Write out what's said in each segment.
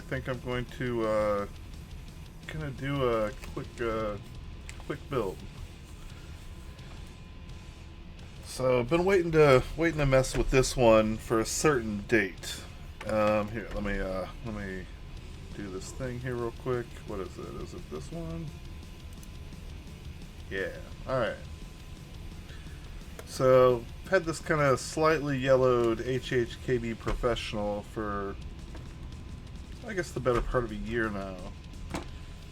think I'm going to do a quick build. So I've been waiting to mess with this one for a certain date. Here, let me do this thing here real quick. What is it? Is it this one? Yeah. All right. So I've had this kind of slightly yellowed HHKB Professional for, I guess, the better part of a year now,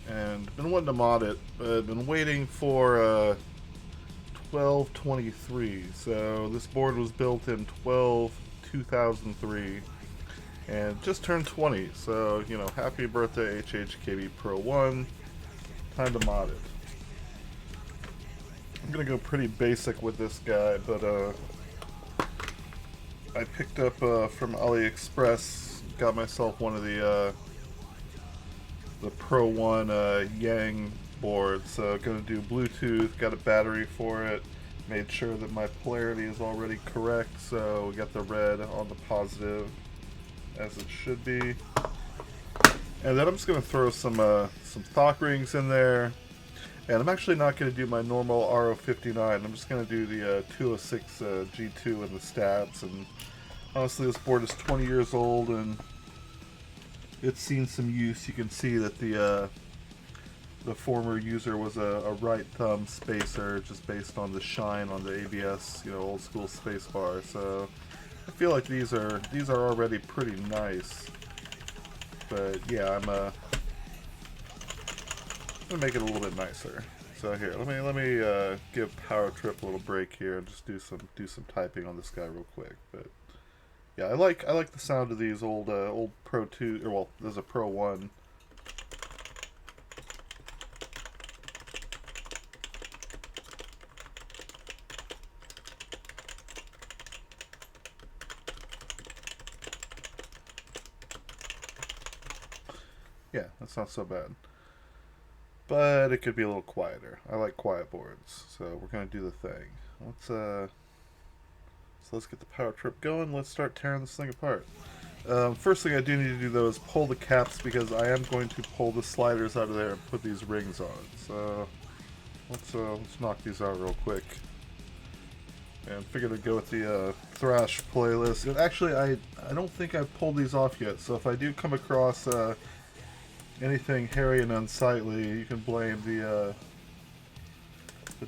and been wanting to mod it, but been waiting for 12/23. So this board was built in 12/2003 and just turned 20. So, you know, happy birthday HHKB Pro1. Time to mod it. I'm gonna go pretty basic with this guy, but I picked up from AliExpress, got myself one of the Pro1 Yang board. So gonna do Bluetooth, got a battery for it, made sure that my polarity is already correct, so we got the red on the positive as it should be. And then I'm just gonna throw some thock rings in there. And I'm actually not going to do my normal RO59. I'm just going to do the 206 G2 and the stabs. And honestly, this board is 20 years old and it's seen some use. You can see that the former user was a right thumb spacer, just based on the shine on the ABS, you know, old school space bar. So I feel like these are already pretty nice. But yeah, I'm gonna make it a little bit nicer. So here, let me give Power Trip a little break here and just do some typing on this guy real quick. But yeah, I like the sound of these old Pro 2, or well, there's a Pro 1. Yeah, that's not so bad. But it could be a little quieter. I like quiet boards, so we're gonna do the thing. So let's get the Power Trip going. Let's start tearing this thing apart. First thing I do need to do though is pull the caps, because I am going to pull the sliders out of there and put these rings on. So let's knock these out real quick. And figured I'd go with the thrash playlist. And actually, I don't think I've pulled these off yet. So if I do come across anything hairy and unsightly, you can blame the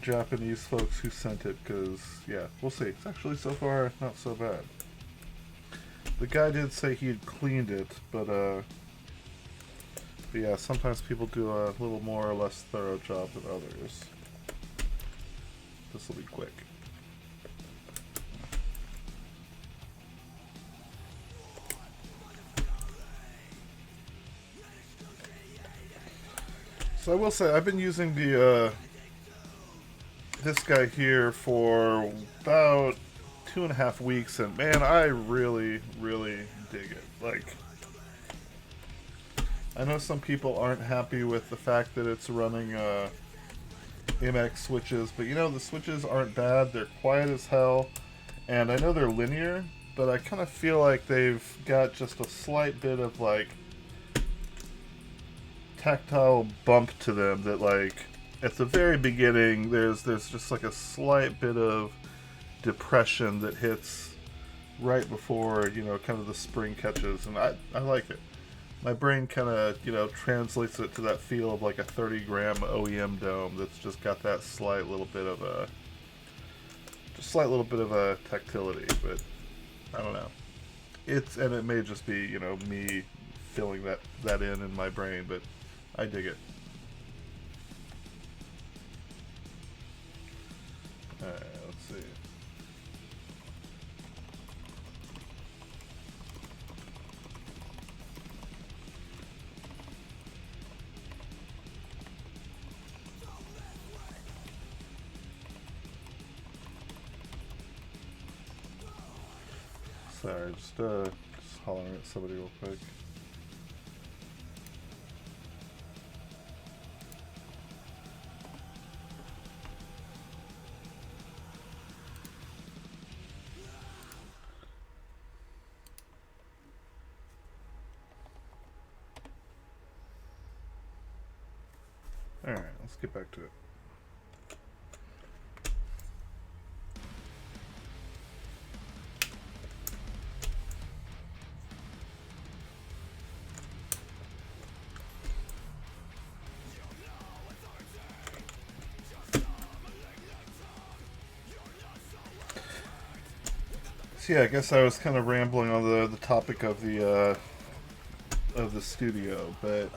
Japanese folks who sent it, because yeah, we'll see. It's actually so far not so bad. The guy did say he had cleaned it, but yeah, sometimes people do a little more or less thorough job than others. This will be quick. So I will say, I've been using the this guy here for about 2.5 weeks, and man, I really dig it. Like, I know some people aren't happy with the fact that it's running MX switches, but you know, the switches aren't bad. They're quiet as hell, and I know they're linear, but I kind of feel like they've got just a slight bit of like tactile bump to them, that like at the very beginning there's just like a slight bit of depression that hits right before, you know, kind of the spring catches, and I like it. My brain kind of, you know, translates it to that feel of like a 30-gram OEM dome that's just got that slight little bit of a tactility. But I don't know, and it may just be, you know, me filling that in my brain, but I dig it. Alright, let's see. Sorry, just hollering at somebody real quick. Alright, let's get back to it. Yeah, I guess I was kind of rambling on the topic of the studio, but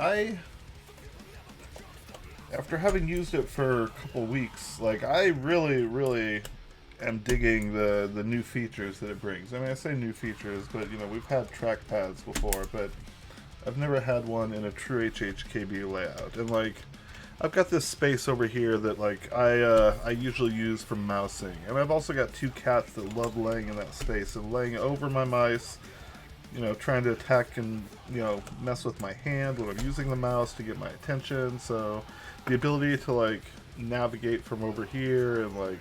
after having used it for a couple weeks, like I really am digging the new features that it brings. I mean, I say new features, but you know we've had trackpads before, but I've never had one in a true HHKB layout, and like. I've got this space over here that like I usually use for mousing, and I've also got two cats that love laying in that space and laying over my mice, you know, trying to attack and, you know, mess with my hand when I'm using the mouse to get my attention. So the ability to like navigate from over here, and like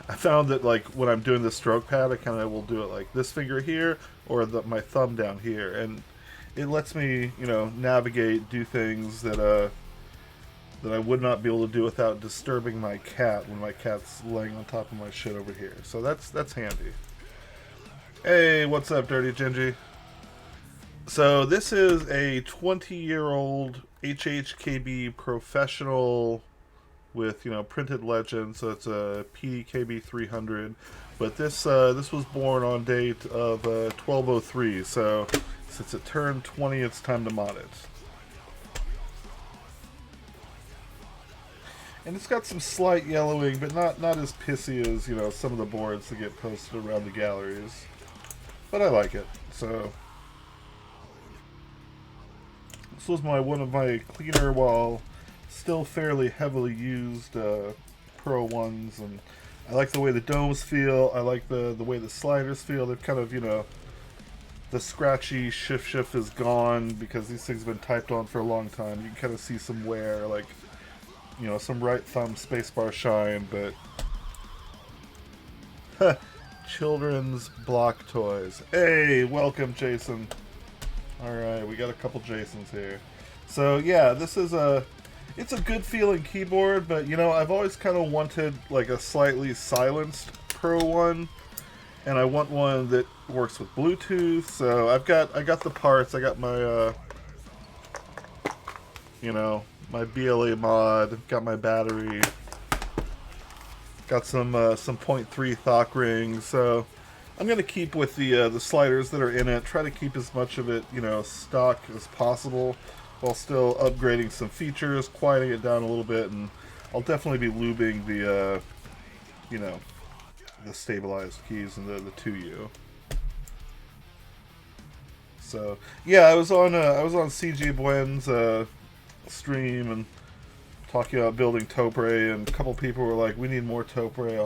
I found that like when I'm doing the stroke pad, I kind of will do it like this finger here or my thumb down here, and it lets me, you know, navigate, do things that that I would not be able to do without disturbing my cat when my cat's laying on top of my shit over here. So that's handy. Hey, what's up, Dirty Gingy? So this is a 20-year-old HHKB professional with, you know, printed legend. So it's a PDKB 300, but this was born on date of 1203. So since it turned 20, it's time to mod it. And it's got some slight yellowing, but not as pissy as, you know, some of the boards that get posted around the galleries. But I like it. So this was one of my cleaner, while still fairly heavily used Pro 1s, and I like the way the domes feel. I like the way the sliders feel. They've kind of, you know, the scratchy shift is gone because these things have been typed on for a long time. You can kind of see some wear, like, you know, some right thumb spacebar shine, but children's block toys. Hey, welcome, Jason. Alright, we got a couple Jasons here. So yeah, this is it's a good feeling keyboard, but you know, I've always kind of wanted like a slightly silenced Pro 1, and I want one that works with Bluetooth. So I got the parts. I got my you know, my BLE mod, got my battery, got some 0.3 Thock rings, so I'm gonna keep with the sliders that are in it. Try to keep as much of it, you know, stock as possible, while still upgrading some features, quieting it down a little bit, and I'll definitely be lubing the you know, the stabilized keys and the 2U. So yeah, I was on CG Buen's stream and talking about building Topre, and a couple people were like, we need more Topre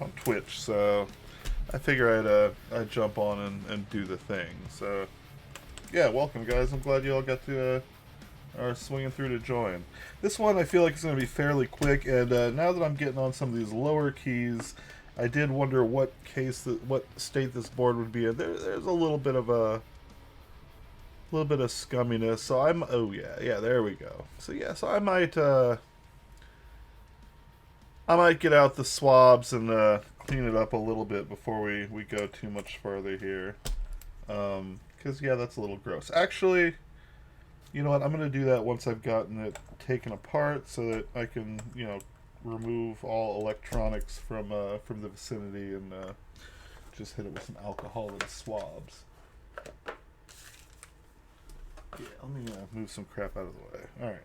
on Twitch, so I figure I'd jump on and do the thing. So yeah, welcome guys. I'm glad you all got to are swinging through to join. This one I feel like is going to be fairly quick, and now that I'm getting on some of these lower keys, I did wonder what state this board would be in. There's a little bit of scumminess, so oh yeah, there we go. So yeah, so I might get out the swabs and clean it up a little bit before we go too much further here, because yeah, that's a little gross. Actually, you know what, I'm gonna do that once I've gotten it taken apart, so that I can, you know, remove all electronics from the vicinity, and just hit it with some alcohol and swabs. Yeah, let me move some crap out of the way. Alright.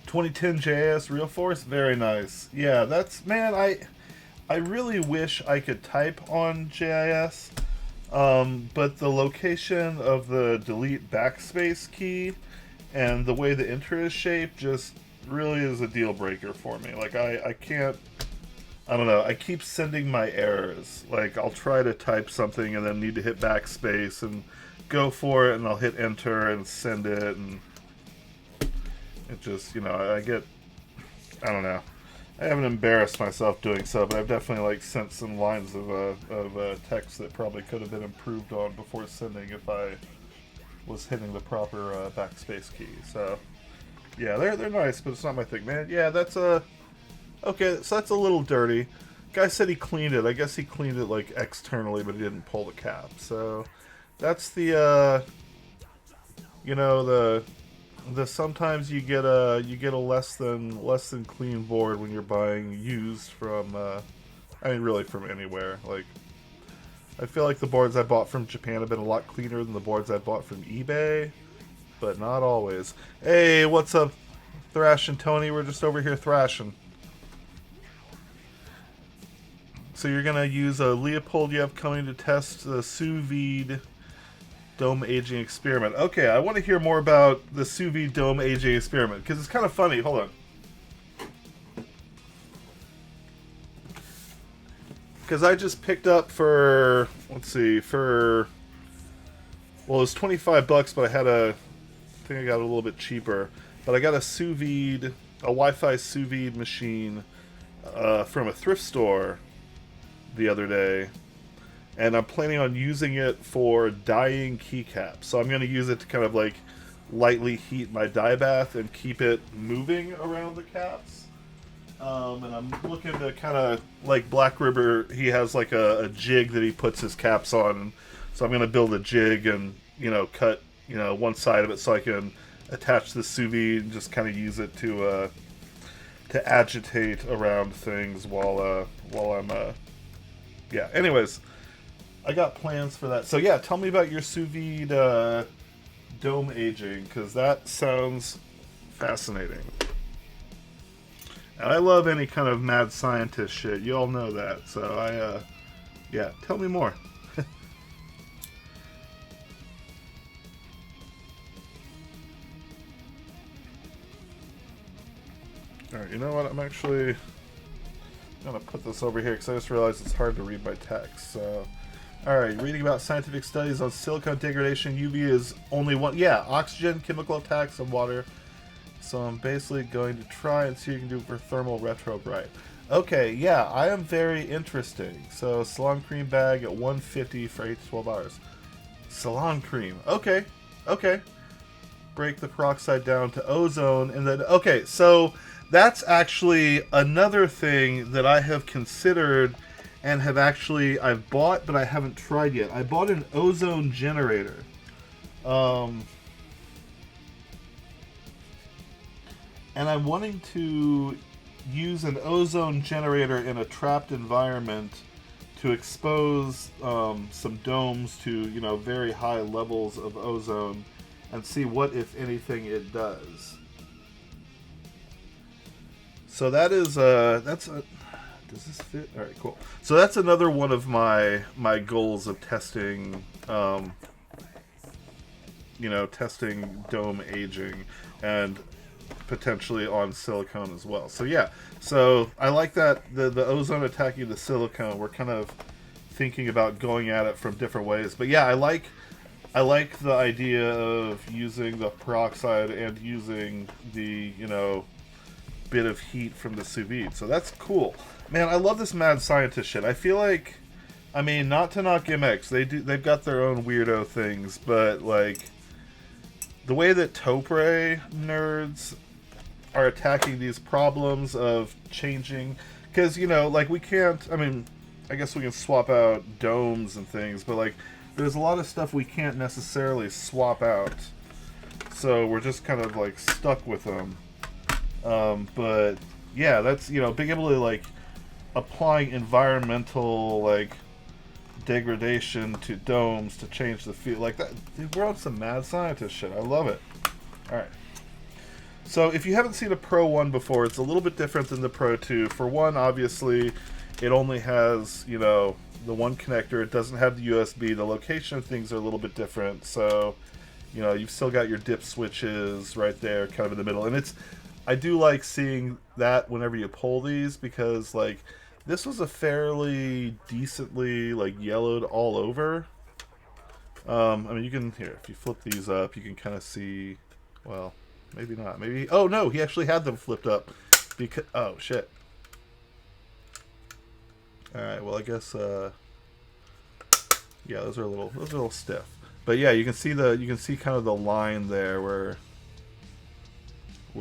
2010 JS Real Force, very nice. Yeah, that's, man, I really wish I could type on JIS, but the location of the delete backspace key and the way the enter is shaped just really is a deal breaker for me. Like, I can't, I don't know, I keep sending my errors. Like, I'll try to type something and then need to hit backspace and go for it, and I'll hit enter and send it, and it just, you know, I don't know. I haven't embarrassed myself doing so, but I've definitely, like, sent some lines of text that probably could have been improved on before sending if I was hitting the proper backspace key. So yeah, they're nice, but it's not my thing, man. Yeah, that's okay. So that's a little dirty. Guy said he cleaned it. I guess he cleaned it like externally, but he didn't pull the cap. So that's the you know, the sometimes you get a less than clean board when you're buying used from I mean really from anywhere. Like I feel like the boards I bought from Japan have been a lot cleaner than the boards I bought from eBay, but not always. Hey, what's up, Thrash and Tony? We're just over here thrashing. So you're gonna use a Leopold you have coming to test the sous vide dome aging experiment. Okay, I want to hear more about the sous vide dome aging experiment because it's kind of funny. Hold on. Because I just picked up for, let's see, for, well, it was 25 bucks, but I had I think I got it a little bit cheaper. But I got a sous vide, a Wi-Fi sous vide machine from a thrift store the other day. And I'm planning on using it for dyeing keycaps. So I'm going to use it to kind of like lightly heat my dye bath and keep it moving around the caps. And I'm looking to kind of, like Black River, he has like a jig that he puts his caps on. So I'm going to build a jig and, you know, cut, you know, one side of it so I can attach the sous vide and just kind of use it to agitate around things while I'm, yeah, anyways. I got plans for that. So yeah, tell me about your sous vide dome aging, because that sounds fascinating. And I love any kind of mad scientist shit. You all know that. So yeah, tell me more. Alright, you know what? I'm actually going to put this over here because I just realized it's hard to read by text. So, alright, reading about scientific studies on silicon degradation. UV is only one. Yeah, oxygen, chemical attacks, and water. So I'm basically going to try and see what you can do for thermal retrobrite. Okay, yeah, I am very interesting. So salon cream bag at 150 for 8 to 12 hours. Salon cream. Okay. Break the peroxide down to ozone and then... Okay, so that's actually another thing that I have considered and have actually... I've bought, but I haven't tried yet. I bought an ozone generator. And I'm wanting to use an ozone generator in a trapped environment to expose some domes to, you know, very high levels of ozone and see what, if anything, it does. So that is, does this fit? All right, cool. So that's another one of my goals of testing, you know, testing dome aging and potentially on silicone as well. So yeah, so I like that the ozone attacking the silicone. We're kind of thinking about going at it from different ways. But yeah, I like the idea of using the peroxide and using the, you know, bit of heat from the sous vide. So that's cool. Man, I love this mad scientist shit. I feel like, I mean, not to knock gimmicks, they've got their own weirdo things, but like the way that Topre nerds are attacking these problems of changing, because, you know, like we can't, I mean, I guess we can swap out domes and things, but like there's a lot of stuff we can't necessarily swap out, so we're just kind of like stuck with them. But yeah, that's, you know, being able to like applying environmental like degradation to domes to change the feel like that. Dude, we're on some mad scientist shit. I love it. All right. So if you haven't seen a Pro 1 before, it's a little bit different than the Pro 2. For one, obviously, it only has, you know, the one connector. It doesn't have the USB. The location of things are a little bit different. So, you know, you've still got your dip switches right there, kind of in the middle. And it's, I do like seeing that whenever you pull these, because like this was a fairly decently like yellowed all over. I mean, you can, here, if you flip these up, you can kind of see, well, maybe not. Maybe, oh no, he actually had them flipped up. Because, oh shit. Alright, well I guess, yeah, those are a little stiff. But yeah, you can see kind of the line there where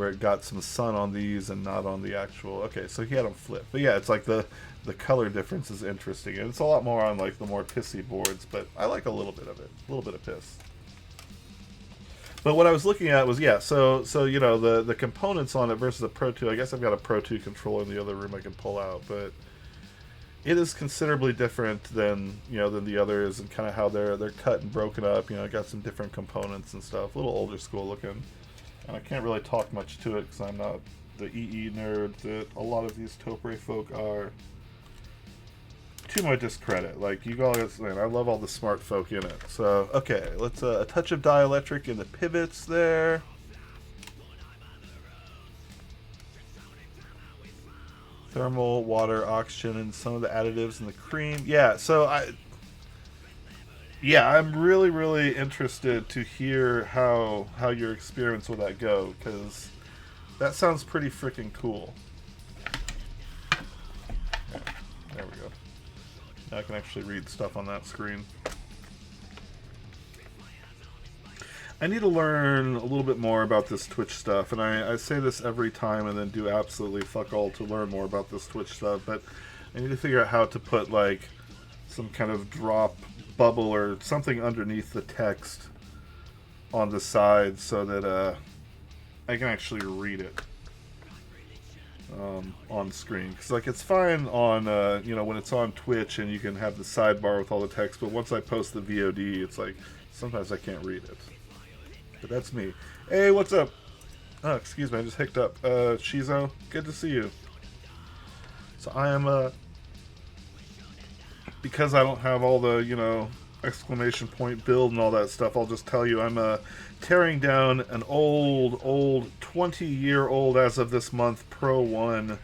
it got some sun on these and not on the actual. Okay, so he had them flipped. But yeah, it's like the color difference is interesting, and it's a lot more on like the more pissy boards. But I like a little bit of it, a little bit of piss. But what I was looking at was, yeah, so you know, the components on it versus a Pro 2. I guess I've got a Pro 2 controller in the other room I can pull out, but it is considerably different than, you know, than the others, and kind of how they're cut and broken up. You know, got some different components and stuff. A little older school looking. And I can't really talk much to it because I'm not the EE nerd that a lot of these Topre folk are. To my discredit, like, you guys, man, I love all the smart folk in it. So, okay, let's a touch of dielectric in the pivots there. Thermal, water, oxygen, and some of the additives in the cream. Yeah, so I'm really interested to hear how your experience with that go, because that sounds pretty freaking cool. There we go. Now I can actually read stuff on that screen. I need to learn a little bit more about this Twitch stuff, and I say this every time and then do absolutely fuck all to learn more about this Twitch stuff, but I need to figure out how to put, like, some kind of drop bubble or something underneath the text on the side so that I can actually read it on screen. Because, like, it's fine on, you know, when it's on Twitch and you can have the sidebar with all the text, but once I post the VOD, it's like, sometimes I can't read it. But that's me. Hey, what's up? Oh, excuse me, I just hicced up. Shizo, good to see you. So I am, because I don't have all the, you know, exclamation point build and all that stuff, I'll just tell you I'm tearing down an old 20-year-old as of this month Pro1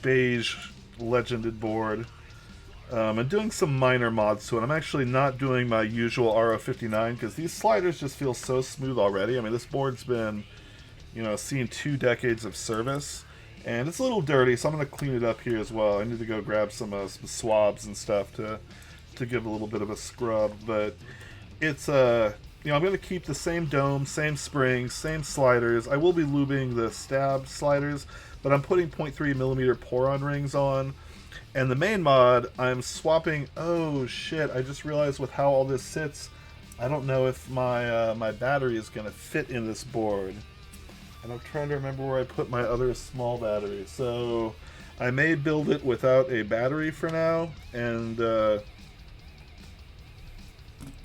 beige legended board. And doing some minor mods to it. I'm actually not doing my usual RO59 because these sliders just feel so smooth already. I mean, this board's been, you know, seen 2 decades of service, and it's a little dirty, so I'm going to clean it up here as well. I need to go grab some swabs and stuff to give a little bit of a scrub, but it's you know, I'm going to keep the same dome, same springs, same sliders. I will be lubing the stab sliders, but I'm putting 0.3mm pour-on rings on. And the main mod, I'm swapping. Oh shit! I just realized with how all this sits, I don't know if my my battery is gonna fit in this board. And I'm trying to remember where I put my other small battery. So I may build it without a battery for now, and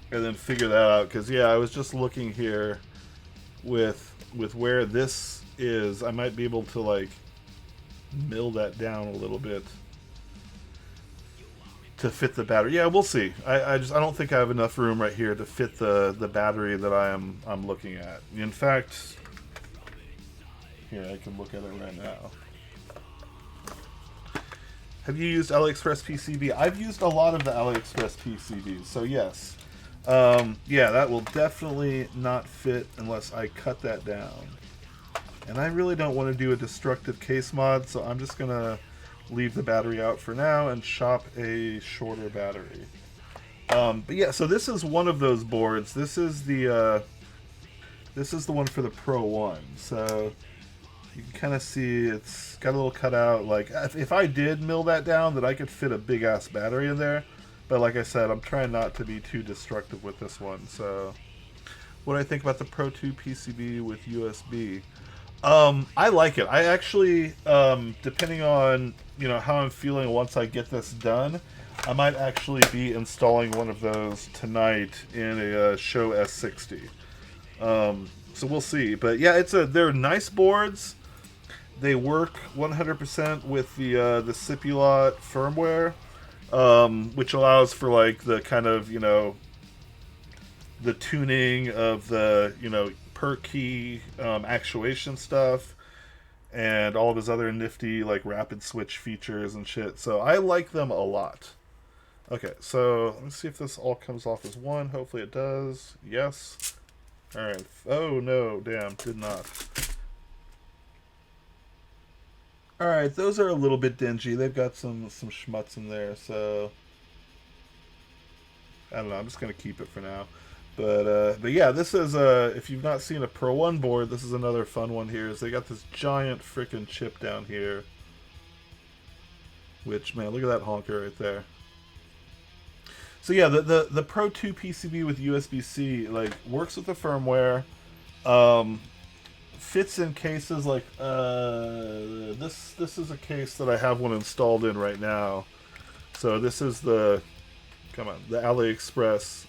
then figure that out. Because yeah, I was just looking here with where this is. I might be able to like mill that down a little bit to fit the battery. Yeah, we'll see. I don't think I have enough room right here to fit the battery that I'm looking at. In fact, here, I can look at it right now. Have you used AliExpress PCB? I've used a lot of the AliExpress PCBs, so yes. Yeah, that will definitely not fit unless I cut that down. And I really don't want to do a destructive case mod, so I'm just gonna leave the battery out for now and shop a shorter battery. But yeah, so this is one of those boards. This is the one for the Pro1. So you can kind of see it's got a little cutout. Like if I did mill that down, that I could fit a big ass battery in there. But like I said, I'm trying not to be too destructive with this one. So what do I think about the Pro 2 PCB with USB? I like it. I actually, depending on, you know, how I'm feeling once I get this done, I might actually be installing one of those tonight in a Show S60. So we'll see. But yeah, they're nice boards. They work 100% with the Cipulot firmware, which allows for like the kind of, you know, the tuning of the, you know, per key actuation stuff and all of his other nifty like rapid switch features and shit. So I like them a lot. Okay, so let me see if this all comes off as one. Hopefully it does. Yes. Alright. Oh no, damn, did not. Alright, those are a little bit dingy. They've got some schmutz in there, so I don't know, I'm just gonna keep it for now. But yeah, this is if you've not seen a Pro 1 board, this is another fun one here. Is they got this giant freaking chip down here. Which, man, look at that honker right there. So yeah, the Pro 2 PCB with USB-C like works with the firmware. Fits in cases like this is a case that I have one installed in right now. So this is the the AliExpress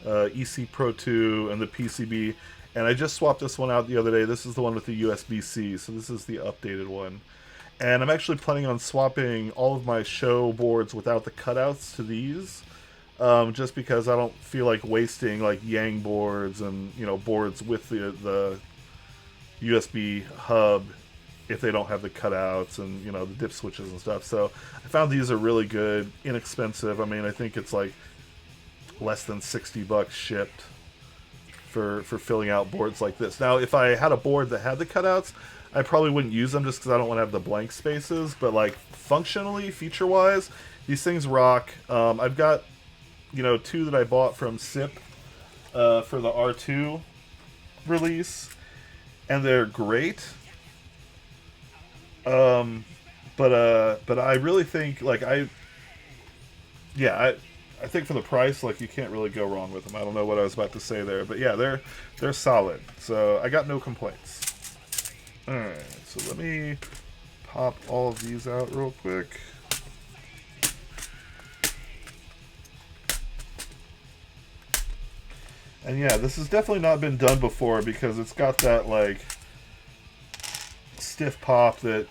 EC Pro 2 and the PCB, and I just swapped this one out the other day. This is the one with the USB-C, so this is the updated one. And I'm actually planning on swapping all of my show boards without the cutouts to these, just because I don't feel like wasting like Yang boards and boards with the USB hub if they don't have the cutouts and the dip switches and stuff. So I found these are really good, inexpensive. I mean, I think it's like less than $60 shipped for filling out boards like this. Now, if I had a board that had the cutouts, I probably wouldn't use them just because I don't want to have the blank spaces. But like functionally, feature-wise, these things rock. I've got two that I bought from SIP for the R2 release, and they're great. But I really think like I think for the price, like you can't really go wrong with them. I don't know what I was about to say there, but yeah, they're solid. So I got no complaints. All right, so let me pop all of these out real quick. And yeah, this has definitely not been done before because it's got that like stiff pop that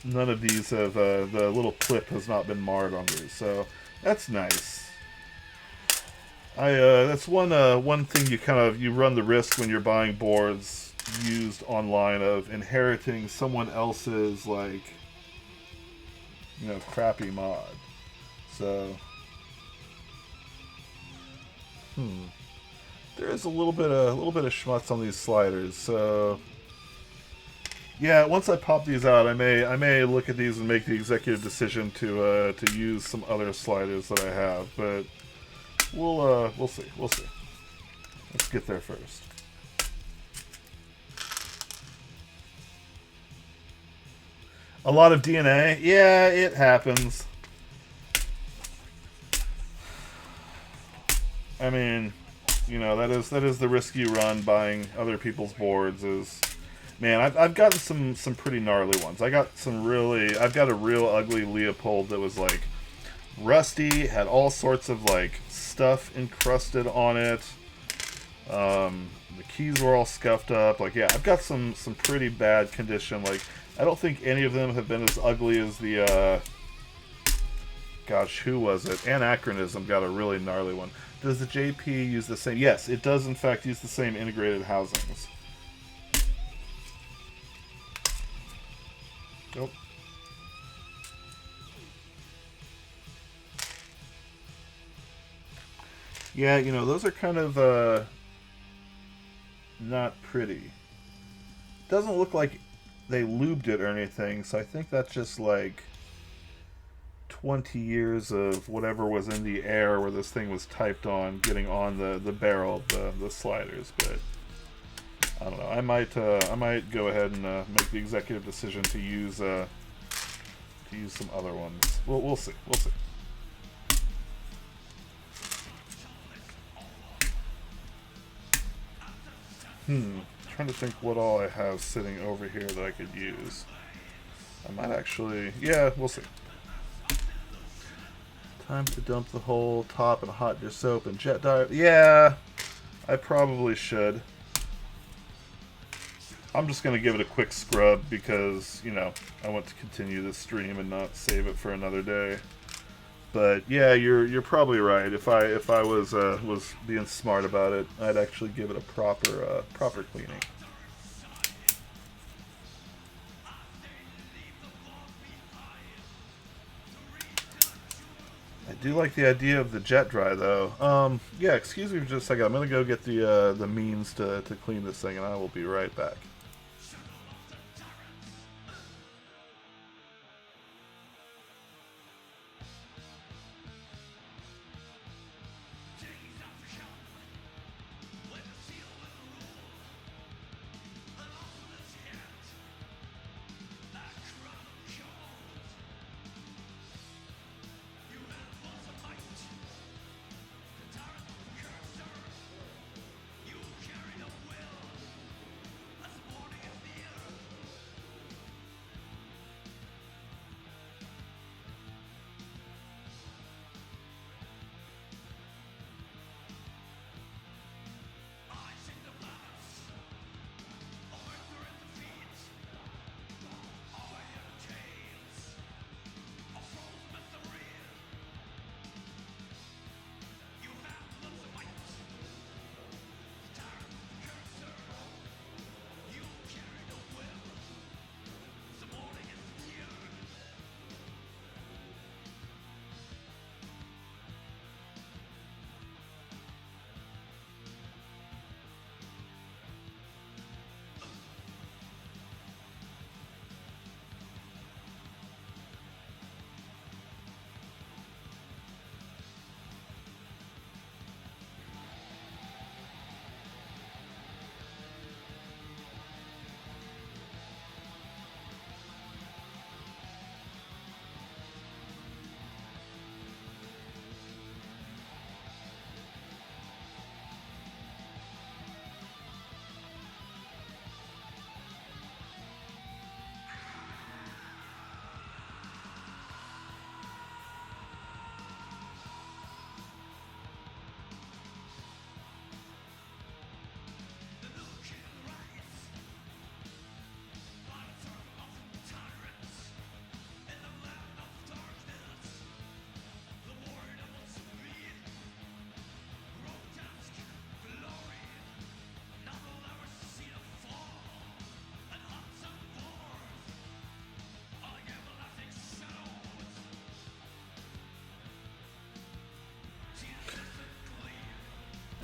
none of these have. The little clip has not been marred on these, so that's nice. That's one thing you run the risk when you're buying boards used online of inheriting someone else's like crappy mod. So there is a little bit of schmutz on these sliders. So yeah, once I pop these out, I may look at these and make the executive decision to use some other sliders that I have, but we'll see. Let's get there first. A lot of DNA, yeah, it happens. I mean, that is the risk you run buying other people's boards. Is man, I've gotten some pretty gnarly ones. I've got a real ugly Leopold that was like rusty, had all sorts of like stuff encrusted on it. The keys were all scuffed up. Like, yeah, I've got some pretty bad condition. Like, I don't think any of them have been as ugly as the gosh, who was it? Anachronism got a really gnarly one. Does the JP use the same? Yes, it does in fact use the same integrated housings. Nope. Yeah, those are kind of not pretty. Doesn't look like they lubed it or anything, so I think that's just like 20 years of whatever was in the air where this thing was typed on getting on the barrel of the sliders. But I don't know. I might go ahead and make the executive decision to use some other ones. We'll see. Trying to think what all I have sitting over here that I could use. I might actually, yeah, we'll see. Time to dump the whole top in hot dish soap and jet dye. Yeah, I probably should. I'm just going to give it a quick scrub because, I want to continue this stream and not save it for another day. But yeah, you're probably right. If I was being smart about it, I'd actually give it a proper cleaning. I do like the idea of the jet dry though. Yeah, excuse me for just a second. I'm gonna go get the means to clean this thing, and I will be right back.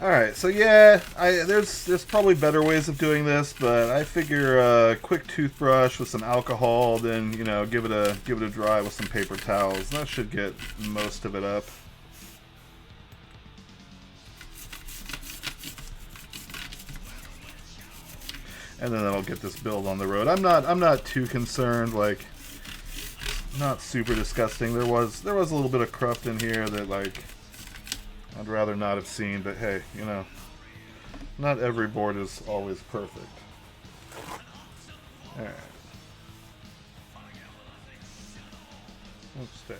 Alright, so yeah, there's probably better ways of doing this, but I figure a quick toothbrush with some alcohol, then, you know, give it a dry with some paper towels. That should get most of it up. And then that'll get this build on the road. I'm not too concerned, like, not super disgusting. There was a little bit of cruft in here that, like, I'd rather not have seen, but hey, you know, not every board is always perfect. Alright. Let's stay.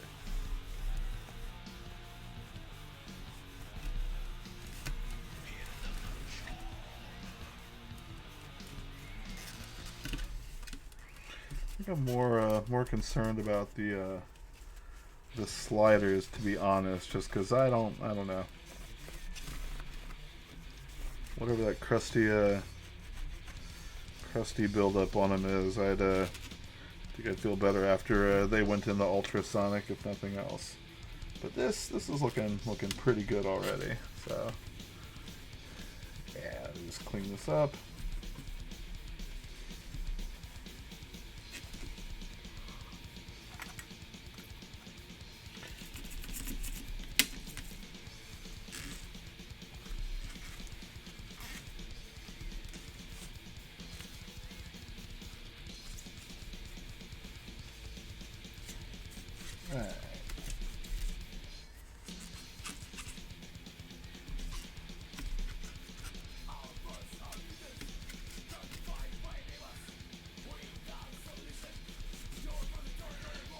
I think I'm more concerned about the sliders, to be honest, just because I don't know. Whatever that crusty buildup on them is, I think I'd feel better after they went in the ultrasonic, if nothing else. But this is looking pretty good already. So yeah, just clean this up.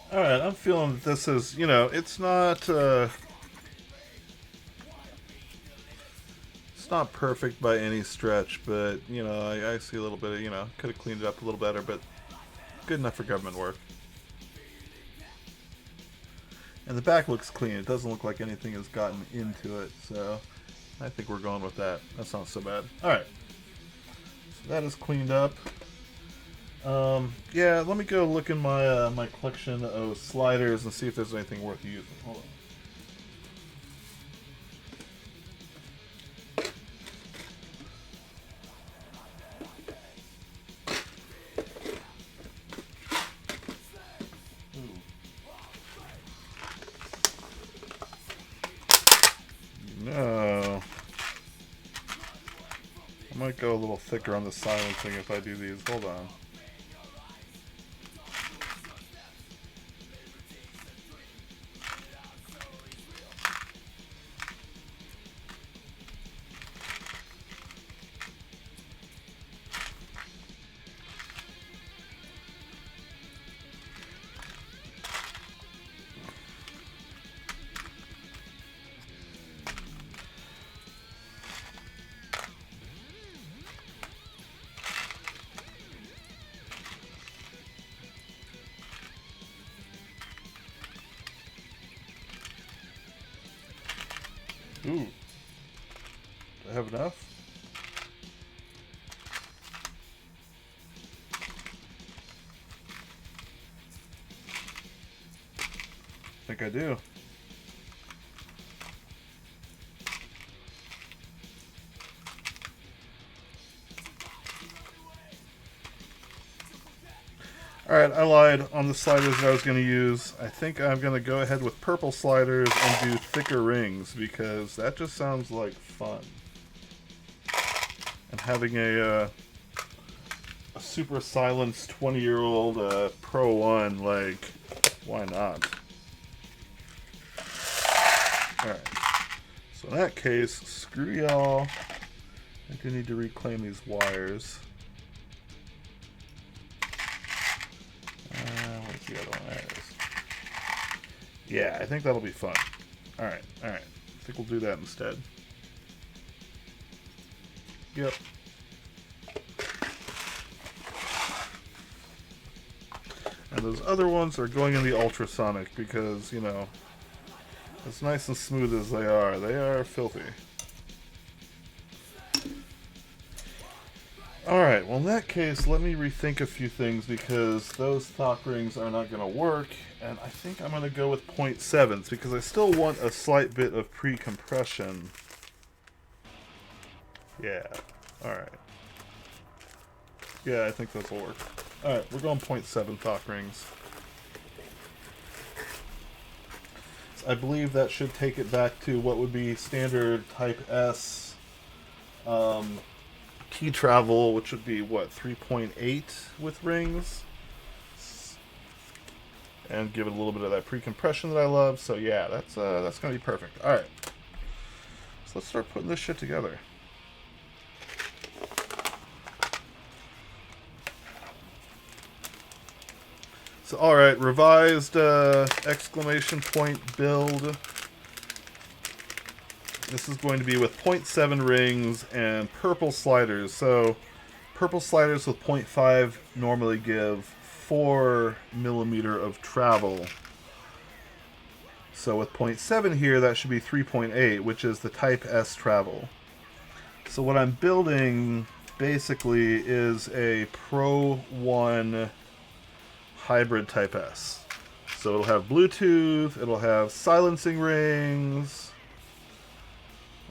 Alright, I'm feeling that this is, you know, it's not perfect by any stretch, but, you know, I see a little bit of, you know, could have cleaned it up a little better, but good enough for government work. And the back looks clean. It doesn't look like anything has gotten into it, so I think we're going with that. That's not so bad. Alright. So that is cleaned up. Yeah, let me go look in my my collection of sliders and see if there's anything worth using. Hold on. No. I might go a little thicker on the silencing if I do these. Hold on. Ooh. Do I have enough? I think I do. Alright, I lied on the sliders that I was going to use. I think I'm going to go ahead with purple sliders and do thicker rings because that just sounds like fun. And having a super silenced 20-year-old Pro1, like, why not? Alright, so in that case, screw y'all. I do need to reclaim these wires. Where's the other one? There it is. Yeah, I think that'll be fun. Alright, alright. I think we'll do that instead. Yep. And those other ones are going in the ultrasonic because, you know, as nice and smooth as they are filthy. Alright, well in that case, let me rethink a few things because those stock rings are not going to work, and I think I'm going to go with 0.7s because I still want a slight bit of pre-compression. Yeah. Alright. Yeah, I think this will work. Alright, we're going 0.7 thock rings. I believe that should take it back to what would be standard Type S key travel, which would be, what, 3.8 with rings? And give it a little bit of that pre-compression that I love. So yeah, that's going to be perfect. Alright. So let's start putting this shit together. So alright, revised exclamation point build. This is going to be with 0.7 rings and purple sliders. So purple sliders with 0.5 normally give 4 millimeter of travel. So with 0.7 here, that should be 3.8, which is the Type S travel. So what I'm building basically is a Pro1 hybrid Type S. So it'll have Bluetooth, it'll have silencing rings,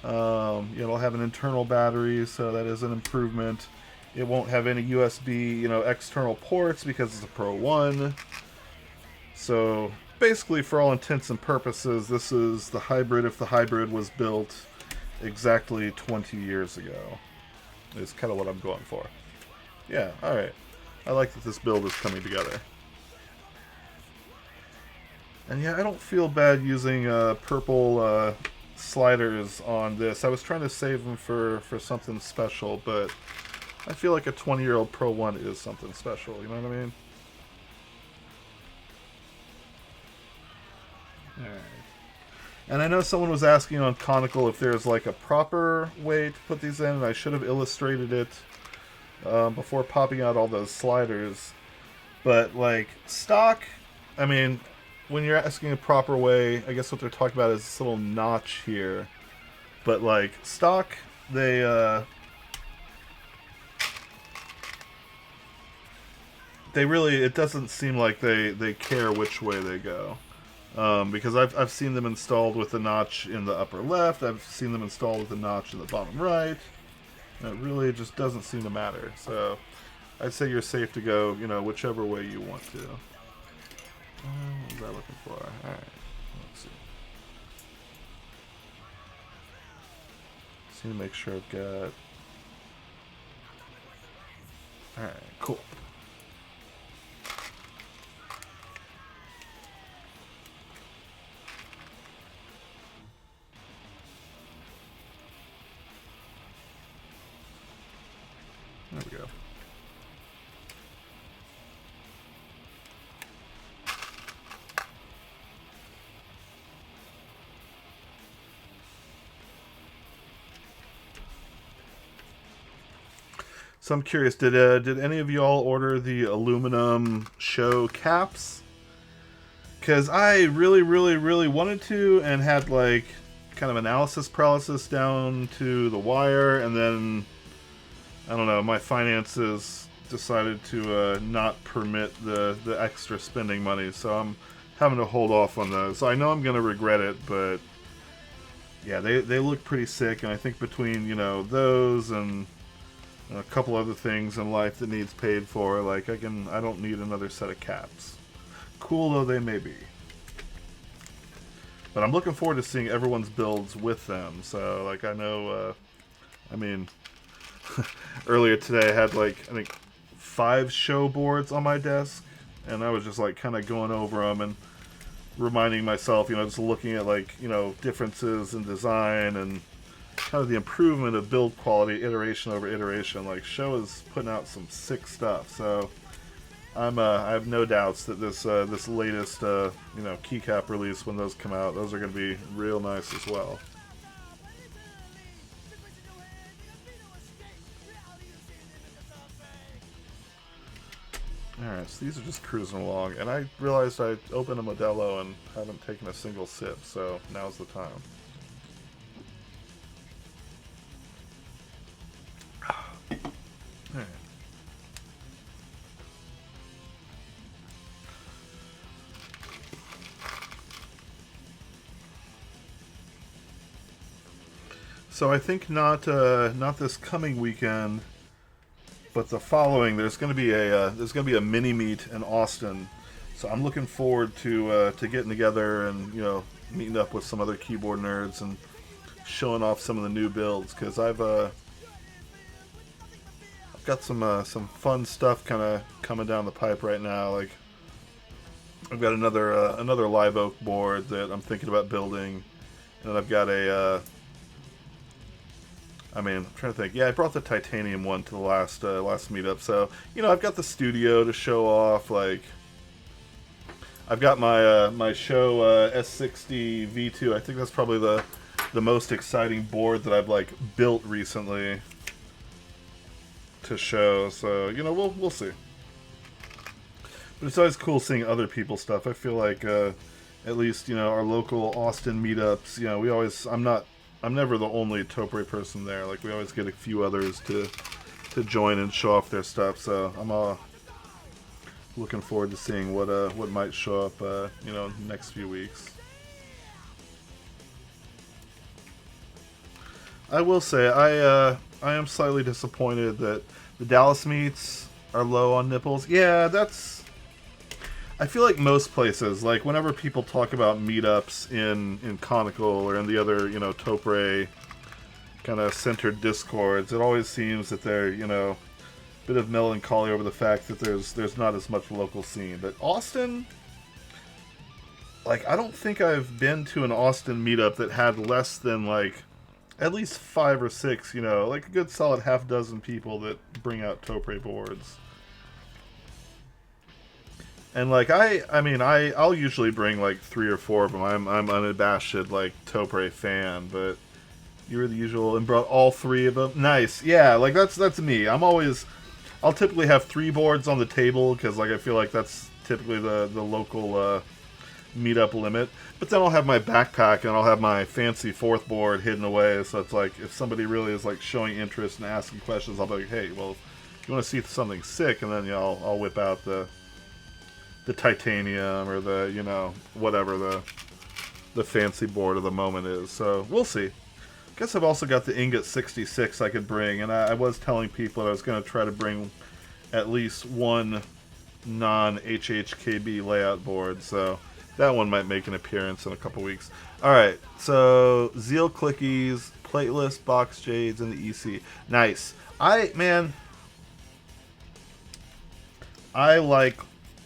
it'll have an internal battery, so that is an improvement. It won't have any USB, external ports because it's a Pro1. So basically, for all intents and purposes, this is the hybrid if the hybrid was built exactly 20 years ago. Is kind of what I'm going for. Yeah, alright. I like that this build is coming together. And yeah, I don't feel bad using purple sliders on this. I was trying to save them for something special, but I feel like a 20-year-old Pro1 is something special, you know what I mean? Alright. And I know someone was asking on Conical if there's like a proper way to put these in, and I should have illustrated it before popping out all those sliders. But like stock, I mean, when you're asking a proper way, I guess what they're talking about is this little notch here. But like stock, they really, it doesn't seem like they care which way they go. Because I've seen them installed with the notch in the upper left, I've seen them installed with the notch in the bottom right. And it really just doesn't seem to matter. So I'd say you're safe to go, whichever way you want to. What was I looking for? Alright, let's see. Just need to make sure I've got... Alright, cool. There we go. So I'm curious, did any of y'all order the aluminum show caps? Because I really, really, really wanted to, and had like kind of analysis paralysis down to the wire, and then I don't know, my finances decided to not permit the extra spending money, so I'm having to hold off on those. So I know I'm going to regret it, but yeah, they look pretty sick, and I think between, those and a couple other things in life that needs paid for, like I don't need another set of caps. Cool though they may be. But I'm looking forward to seeing everyone's builds with them. So like I know, earlier today I had like, I think 5 show boards on my desk, and I was just like kind of going over them and reminding myself, just looking at like, differences in design and kind of the improvement of build quality iteration over iteration. Like show is putting out some sick stuff, so I have no doubts that this latest keycap release, when those come out, those are going to be real nice as well. Alright, so these are just cruising along, and I realized I opened a Modelo and haven't taken a single sip, so now's the time. Alright. So I think not this coming weekend, but the following. There's going to be a mini meet in Austin. So I'm looking forward to getting together and meeting up with some other keyboard nerds and showing off some of the new builds, because I've got some fun stuff kind of coming down the pipe right now. Like I've got another live oak board that I'm thinking about building, and I've got I'm trying to think. Yeah, I brought the titanium one to the last meetup, so I've got the studio to show off. Like I've got my show S60 V2. I think that's probably the most exciting board that I've like built recently to show. So we'll see. But it's always cool seeing other people's stuff. I feel like at least our local Austin meetups. We always I'm never the only Topre person there. Like we always get a few others to join and show off their stuff. So I'm looking forward to seeing what might show up next few weeks. I will say I am slightly disappointed that the Dallas meets are low on nipples. Yeah, I feel like most places, like whenever people talk about meetups in Conical or in the other Topre kind of centered discords, it always seems that they're a bit of melancholy over the fact that there's not as much local scene. But Austin, like I don't think I've been to an Austin meetup that had less than like at least 5 or 6, like a good solid half dozen people that bring out Topre boards. And like I'll usually bring like 3 or 4 of them. I'm unabashed like Topre fan, but you were the usual and brought all 3 of them. Nice, yeah. Like that's me. I'll typically have 3 boards on the table because like I feel like that's typically the local meetup limit. But then I'll have my backpack and I'll have my fancy 4th board hidden away. So it's like if somebody really is like showing interest and asking questions, I'll be like, hey, well, if you want to see something sick, and then I'll whip out the titanium or the whatever the fancy board of the moment is. So we'll see. I guess I've also got the Ingot 66 I could bring, and I was telling people that I was going to try to bring at least one non-HHKB layout board, so that one might make an appearance in a couple weeks. Alright, so Zeal Clickies, Plateless, Box Jades, and the EC. Nice. I like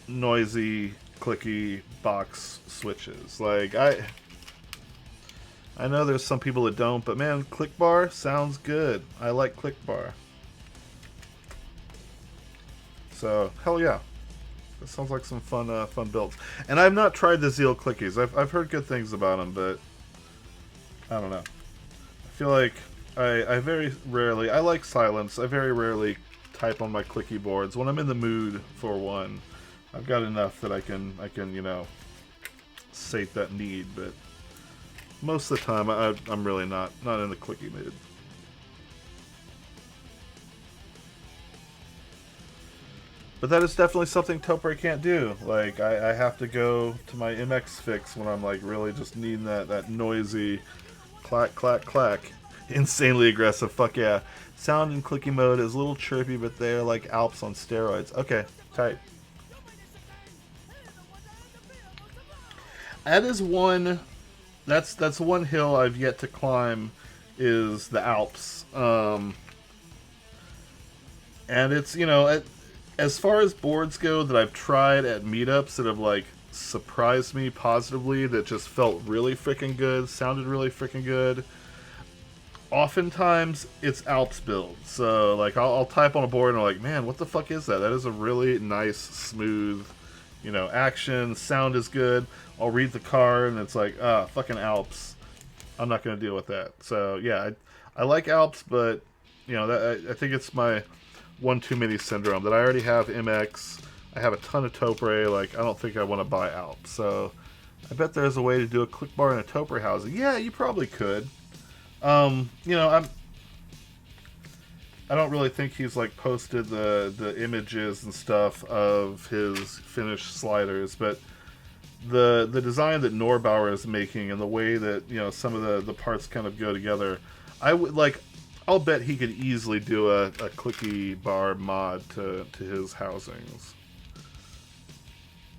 noisy, clicky box switches. Like I know there's some people that don't, but man, click bar sounds good. I like click bar. So hell yeah, that sounds like some fun builds. And I've not tried the Zeal Clickies. I've heard good things about them, but I don't know. I feel like I very rarely, I like silence. I very rarely type on my clicky boards. When I'm in the mood for one, I've got enough that I can sate that need, but most of the time I'm really not in the clicky mood. But that is definitely something Topre can't do. Like I have to go to my MX fix when I'm like really just needing that noisy clack clack clack, insanely aggressive. Fuck yeah. Sound in clicky mode is a little chirpy, but they're like Alps on steroids. Okay, tight. That is one. That's one hill I've yet to climb, is the Alps. And it's as far as boards go that I've tried at meetups that have like surprised me positively, that just felt really freaking good, sounded really freaking good. Oftentimes it's Alps builds. So like I'll type on a board and I'm like, man, what the fuck is that? That is a really nice, smooth, action, sound is good. I'll read the card and it's like, fucking Alps. I'm not going to deal with that. So yeah, I like Alps, but I think it's my one too many syndrome that I already have MX. I have a ton of Topre. Like I don't think I want to buy Alps. So I bet there's a way to do a click bar in a Topre housing. Yeah, you probably could. I don't really think he's like posted the images and stuff of his finished sliders, but the design that Norbauer is making and the way that some of the parts kind of go together, I would like. I'll bet he could easily do a clicky bar mod to his housings.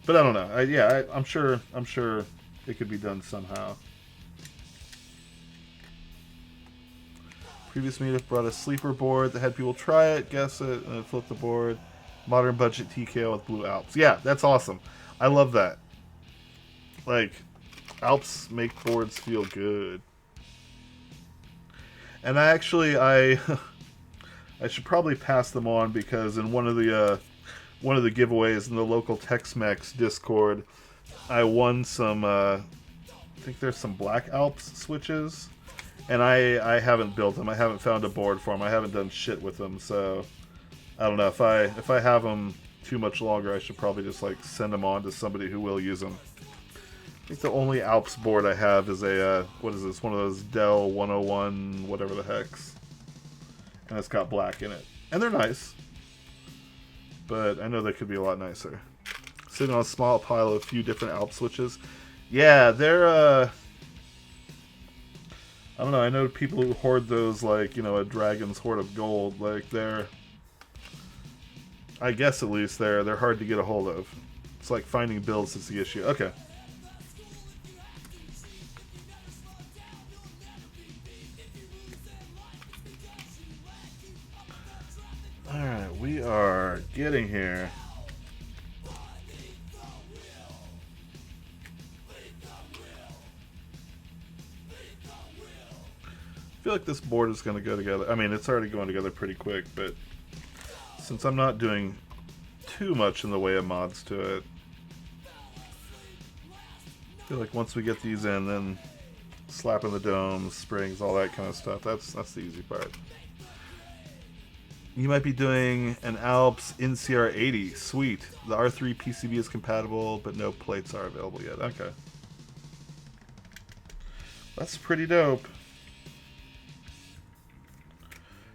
But I don't know. I'm sure. I'm sure it could be done somehow. Previous meetup brought a sleeper board that had people try it, guess it, and flip the board. Modern budget TKO with blue Alps. Yeah, that's awesome. I love that. Like, Alps make boards feel good. And I I should probably pass them on because in one of the giveaways in the local Tex-Mex Discord, I won some. I think there's some Black Alps switches, and I haven't built them. I haven't found a board for them. I haven't done shit with them, so I don't know if I have them too much longer. I should probably just like send them on to somebody who will use them. I think the only Alps board I have is a what is this? One of those Dell 101 whatever the heck's, and it's got black in it, and they're nice, but I know they could be a lot nicer. Sitting on a small pile of a few different Alps switches. Yeah, they're I don't know. I know people who hoard those like, you know, a dragon's hoard of gold. Like they're, I guess at least they're hard to get a hold of. It's like finding builds is the issue. Okay. Alright, we are getting here. I feel like this board is going to go together. I mean, it's already going together pretty quick, but since I'm not doing too much in the way of mods to it, I feel like once we get these in, then slapping the domes, springs, all that kind of stuff, that's the easy part. You might be doing an Alps NCR80. Sweet. The R3 PCB is compatible, but no plates are available yet. Okay. That's pretty dope.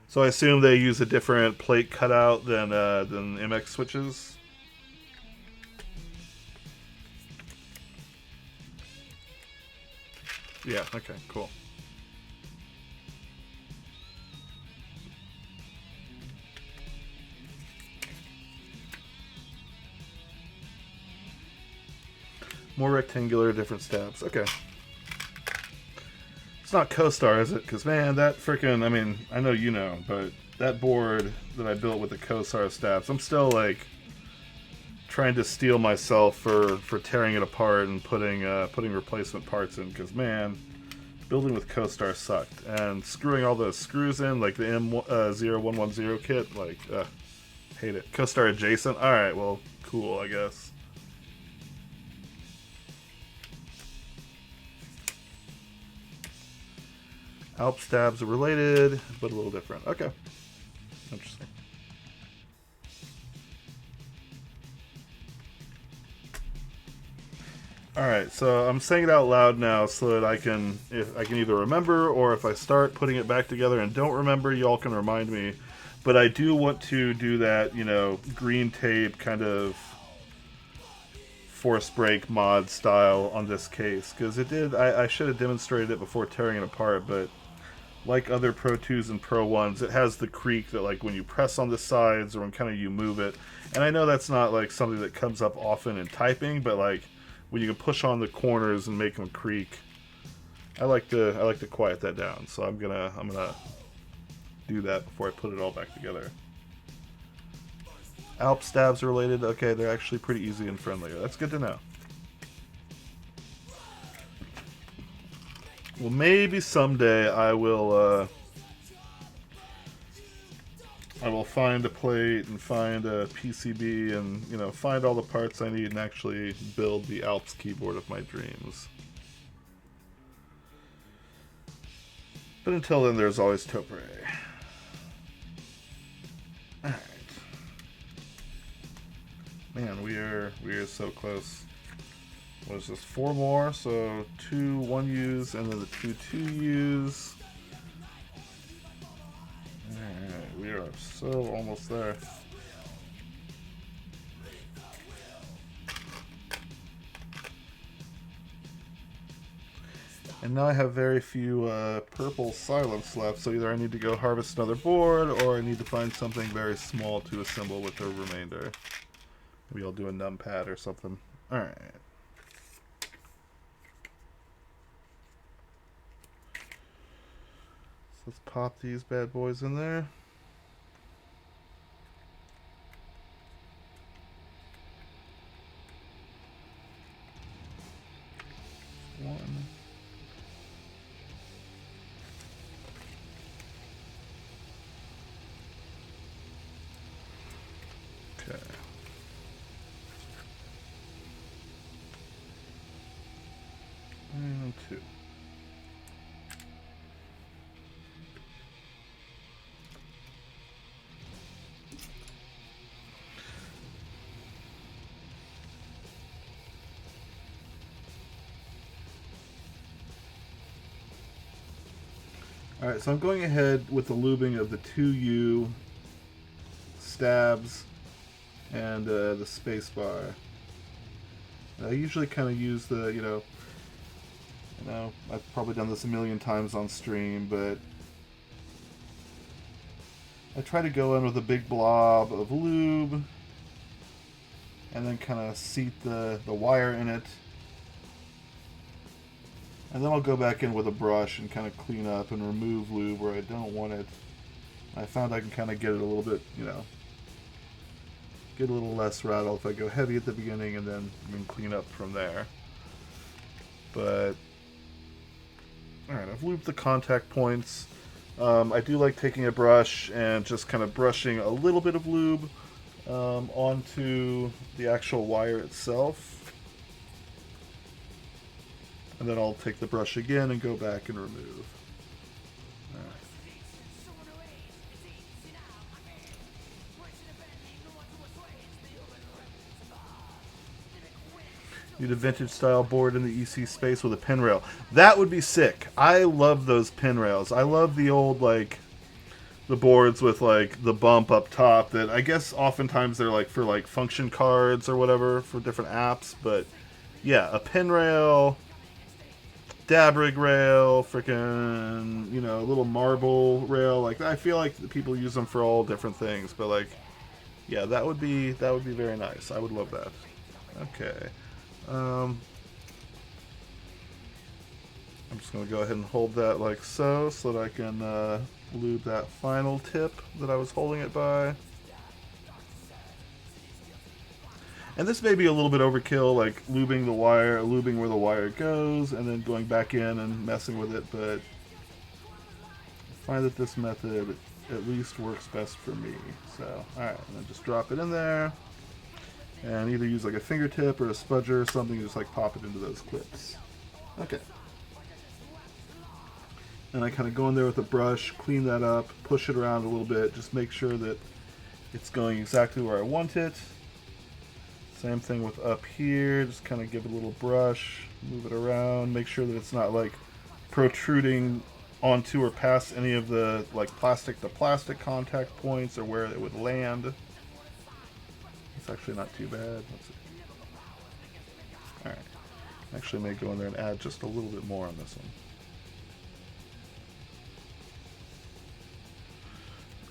So I assume they use a different plate cutout than MX switches? Yeah, okay, cool. More rectangular, different stabs. Okay. It's not CoStar, is it? Because, man, that freaking... I mean, I know you know, but that board that I built with the CoStar stabs, I'm still, like, trying to steel myself for tearing it apart and putting replacement parts in. Because, man, building with CoStar sucked. And screwing all those screws in, like the M0110 kit, like, hate it. CoStar adjacent? Alright, well, cool, I guess. Alp stabs are related, but a little different. Okay. Interesting. Alright, so I'm saying it out loud now so that I can either remember, or if I start putting it back together and don't remember, y'all can remind me. But I do want to do that, you know, green tape kind of force break mod style on this case. Because it did, I should have demonstrated it before tearing it apart, but like other Pro 2s and Pro 1s, it has the creak that, like, when you press on the sides or when kind of you move it. And I know that's not, like, something that comes up often in typing, but, like, when you can push on the corners and make them creak, I like to quiet that down. So I'm gonna do that before I put it all back together. Alp stabs are related. Okay, they're actually pretty easy and friendly. That's good to know. Well, maybe someday I will find a plate and find a PCB and, you know, find all the parts I need and actually build the Alps keyboard of my dreams. But until then, there's always Topre. Alright. Man, we are so close. What is this? 4 more, so 2 1Us and then the 2 2Us. Alright, we are so almost there. And now I have very few purple silence left, so either I need to go harvest another board, or I need to find something very small to assemble with the remainder. Maybe I'll do a numpad or something. Alright. So let's pop these bad boys in there. One. Okay. And 2. Alright, so I'm going ahead with the lubing of the 2U stabs and the space bar. I usually kind of use the, you know, I've probably done this a million times on stream, but I try to go in with a big blob of lube and then kind of seat the wire in it. And then I'll go back in with a brush and kind of clean up and remove lube where I don't want it. I found I can kind of get it a little bit, you know, get a little less rattle if I go heavy at the beginning and then clean up from there. But, alright, I've lubed the contact points. I do like taking a brush and just kind of brushing a little bit of lube onto the actual wire itself. And then I'll take the brush again and go back and remove. Alright. Need a vintage style board in the EC space with a pin rail. That would be sick. I love those pin rails. I love the old, like, the boards with, like, the bump up top that I guess oftentimes they're, like, for, like, function cards or whatever for different apps. But, yeah, a pin rail, dab rig rail, freaking, you know, little marble rail. Like, I feel like people use them for all different things. But, like, yeah, that would be very nice. I would love that. Okay. I'm just going to go ahead and hold that like so that I can lube that final tip that I was holding it by. And this may be a little bit overkill, like lubing the wire, lubing where the wire goes, and then going back in and messing with it, but I find that this method at least works best for me. So, alright, and then just drop it in there. And either use like a fingertip or a spudger or something, just like pop it into those clips. Okay. And I kind of go in there with a brush, clean that up, push it around a little bit, just make sure that it's going exactly where I want it. Same thing with up here, just kind of give it a little brush, move it around, make sure that it's not like protruding onto or past any of the like plastic to plastic contact points or where it would land. It's actually not too bad. Let's see. Alright. Actually may go in there and add just a little bit more on this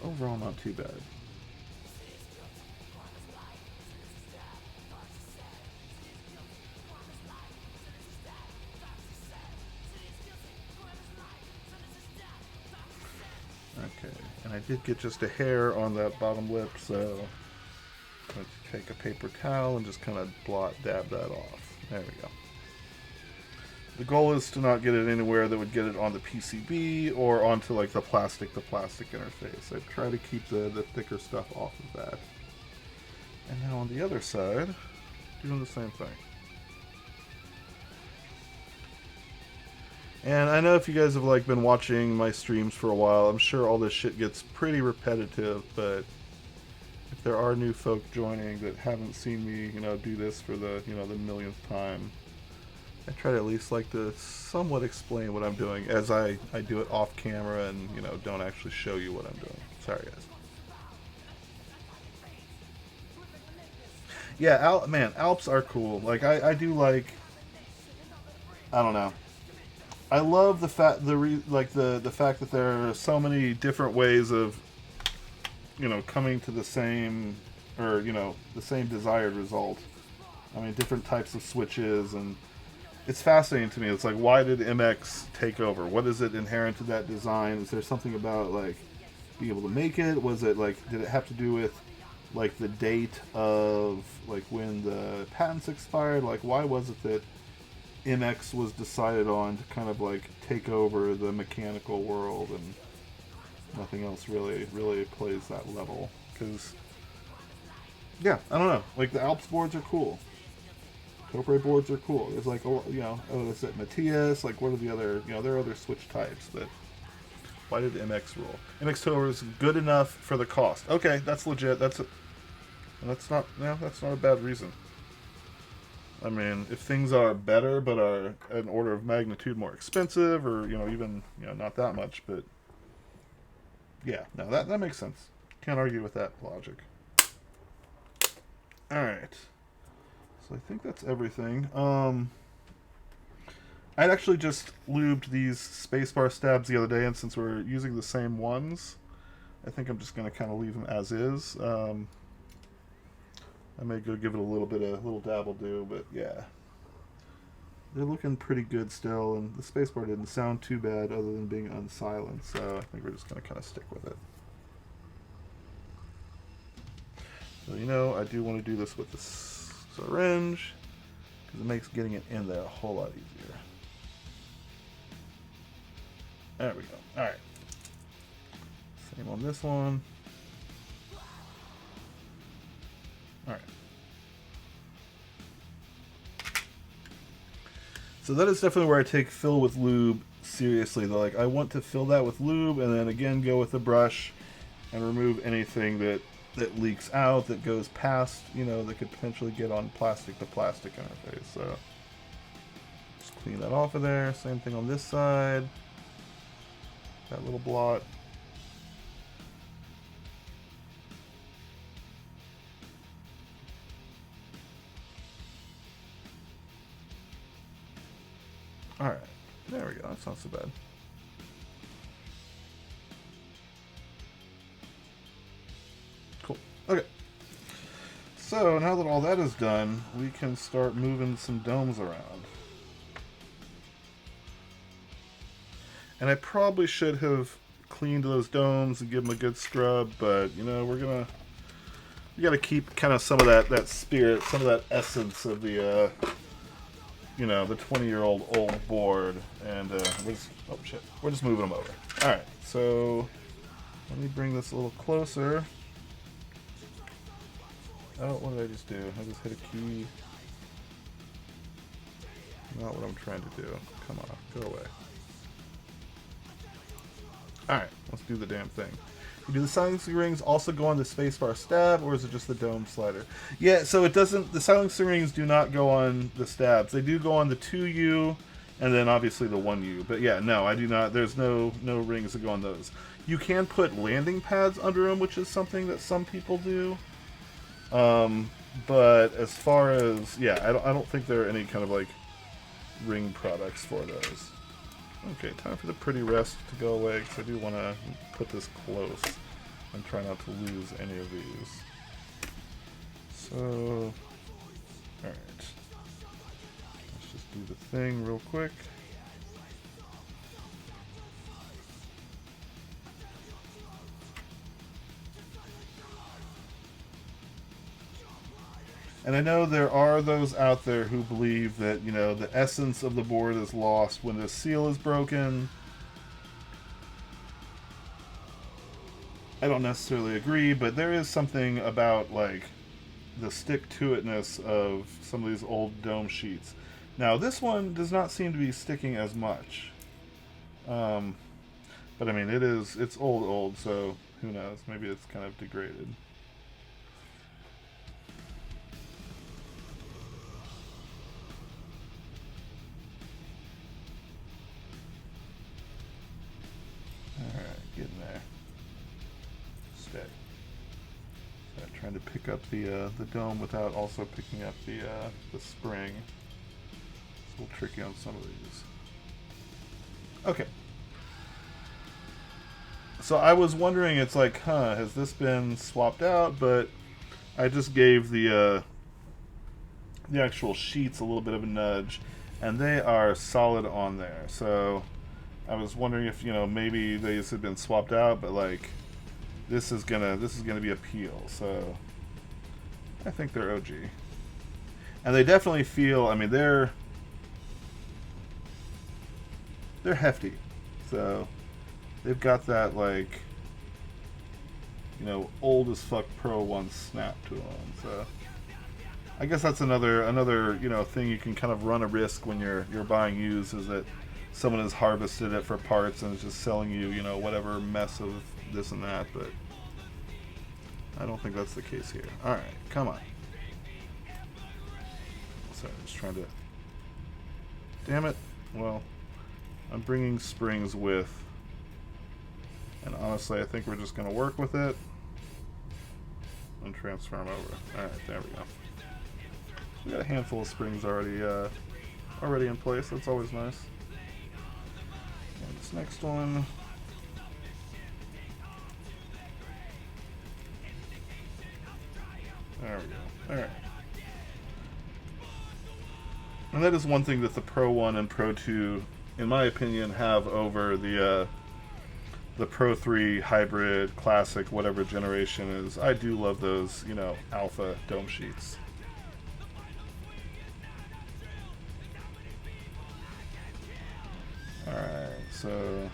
one. Overall not too bad. Okay, and I did get just a hair on that bottom lip, so I'm going to take a paper towel and just kind of dab that off. There we go. The goal is to not get it anywhere that would get it on the PCB or onto like the plastic interface. I try to keep the thicker stuff off of that. And now on the other side, doing the same thing. And I know if you guys have like been watching my streams for a while, I'm sure all this shit gets pretty repetitive, but if there are new folk joining that haven't seen me, you know, do this for the, you know, the millionth time, I try to at least like to somewhat explain what I'm doing as I do it off camera and, you know, don't actually show you what I'm doing. Sorry, guys. Yeah, man, Alps are cool. Like, I do like, I don't know. I love the fact the fact that there are so many different ways of, you know, coming to the same, or, you know, the same desired result. I mean, different types of switches, and it's fascinating to me. It's like, why did MX take over? What is it inherent to that design? Is there something about, like, being able to make it? Was it, like, did it have to do with, like, the date of, like, when the patents expired? Like, why was it that MX was decided on to kind of, like, take over the mechanical world, and nothing else really plays that level? Because, yeah, I don't know. Like, the Alps boards are cool. Topre boards are cool. There's, like, you know, is it Matthias? Like, what are the other, you know, there are other switch types, but why did MX rule? MX Tower is good enough for the cost. Okay, that's legit. That's not, you know, that's not a bad reason. I mean, if things are better but are an order of magnitude more expensive, or, you know, even, you know, not that much, but yeah, no, that makes sense. Can't argue with that logic. All right. So I think that's everything. I'd actually just lubed these spacebar stabs the other day, and since we're using the same ones, I think I'm just going to kind of leave them as is. I may go give it a little dabble do, but yeah. They're looking pretty good still, and the spacebar didn't sound too bad other than being unsilenced, so I think we're just going to kind of stick with it. So, you know, I do want to do this with the syringe, because it makes getting it in there a whole lot easier. There we go. Alright. Same on this one. Alright. So that is definitely where I take fill with lube seriously. Though, like, I want to fill that with lube and then again go with the brush and remove anything that leaks out, that goes past, you know, that could potentially get on plastic to plastic interface. So just clean that off of there. Same thing on this side. That little blot. Alright, there we go. That's not so bad. Cool. Okay. So now that all that is done, we can start moving some domes around. And I probably should have cleaned those domes and give them a good scrub, but, you know, we gotta keep kind of some of that spirit, some of that essence of the, you know, the 20-year-old old board, and we're just moving them over. All right, so let me bring this a little closer. Oh, what did I just do? I just hit a key. Not what I'm trying to do. Come on, go away. Alright, let's do the damn thing. Do the silencing rings also go on the spacebar stab, or is it just the dome slider? Yeah, so it doesn't, the silencing rings do not go on the stabs. They do go on the 2U, and then obviously the 1U. But yeah, no, I do not, there's no rings that go on those. You can put landing pads under them, which is something that some people do. But as far as, yeah, I don't think there are any kind of, like, ring products for those. Okay, time for the pretty rest to go away, because I do want to put this close and try not to lose any of these. So, alright. Let's just do the thing real quick. And I know there are those out there who believe that, you know, the essence of the board is lost when the seal is broken. I don't necessarily agree, but there is something about, like, the stick-to-itness of some of these old dome sheets. Now, this one does not seem to be sticking as much. But I mean, it's old, so who knows? Maybe it's kind of degraded. Getting there. Stay. So I'm trying to pick up the dome without also picking up the spring. It's a little tricky on some of these. Okay. So I was wondering, it's like, has this been swapped out? But I just gave the actual sheets a little bit of a nudge, and they are solid on there. So I was wondering if maybe these had been swapped out, but like this is gonna be a peel. So I think they're OG, and they definitely feel. I mean, they're hefty, so they've got that like old as fuck Pro1 snap to them. So I guess that's another thing you can kind of run a risk when you're buying used, is that someone has harvested it for parts and is just selling you whatever mess of this and that. But I don't think that's the case here. All right, come on. Sorry, just trying to. Damn it. Well, I'm bringing springs with, and honestly, I think we're just going to work with it and transfer them over. All right, there we go. We got a handful of springs already in place. That's always nice. And this next one. There we go. All right. And that is one thing that the Pro1 and Pro2, in my opinion, have over the Pro3 hybrid, classic, whatever generation is. I do love those, alpha dome sheets. Alright, so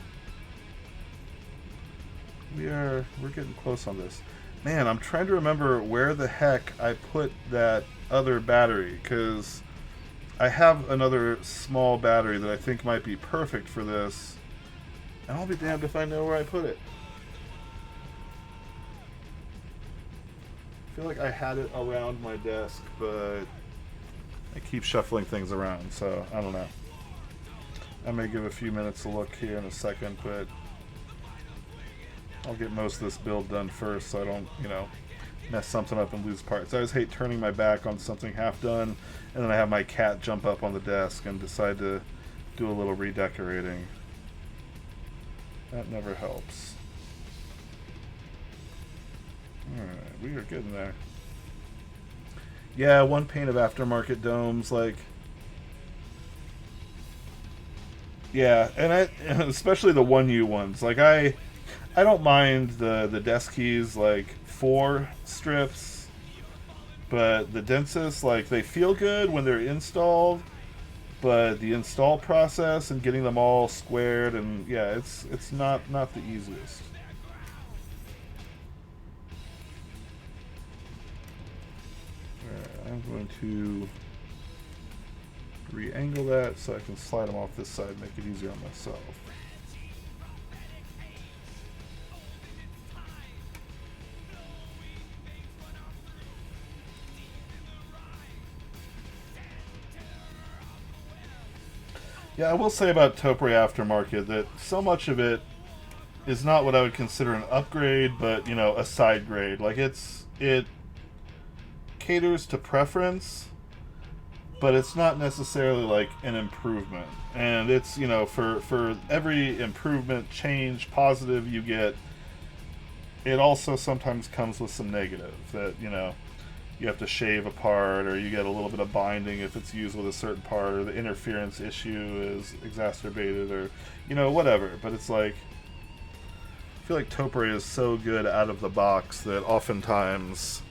we're getting close on this. Man, I'm trying to remember where the heck I put that other battery, because I have another small battery that I think might be perfect for this, and I'll be damned if I know where I put it. I feel like I had it around my desk, but I keep shuffling things around, so I don't know. I may give a few minutes to look here in a second, but I'll get most of this build done first so I don't, mess something up and lose parts. I always hate turning my back on something half done, and then I have my cat jump up on the desk and decide to do a little redecorating. That never helps. Alright, we are getting there. Yeah, one pane of aftermarket domes, like... Yeah, and especially the 1U ones. Like, I don't mind the desk keys, like, 4 strips, but the densest, like, they feel good when they're installed, but the install process and getting them all squared, and yeah, it's not the easiest. Alright, I'm going to re-angle that so I can slide them off this side, make it easier on myself. Yeah, I will say about Topre Aftermarket that so much of it is not what I would consider an upgrade, but, a side grade. Like, it caters to preference, but it's not necessarily like an improvement. And it's, for every improvement, change, positive you get, it also sometimes comes with some negative. That, you have to shave a part, or you get a little bit of binding if it's used with a certain part, or the interference issue is exacerbated, or, whatever. But it's like, I feel like Topre is so good out of the box that oftentimes...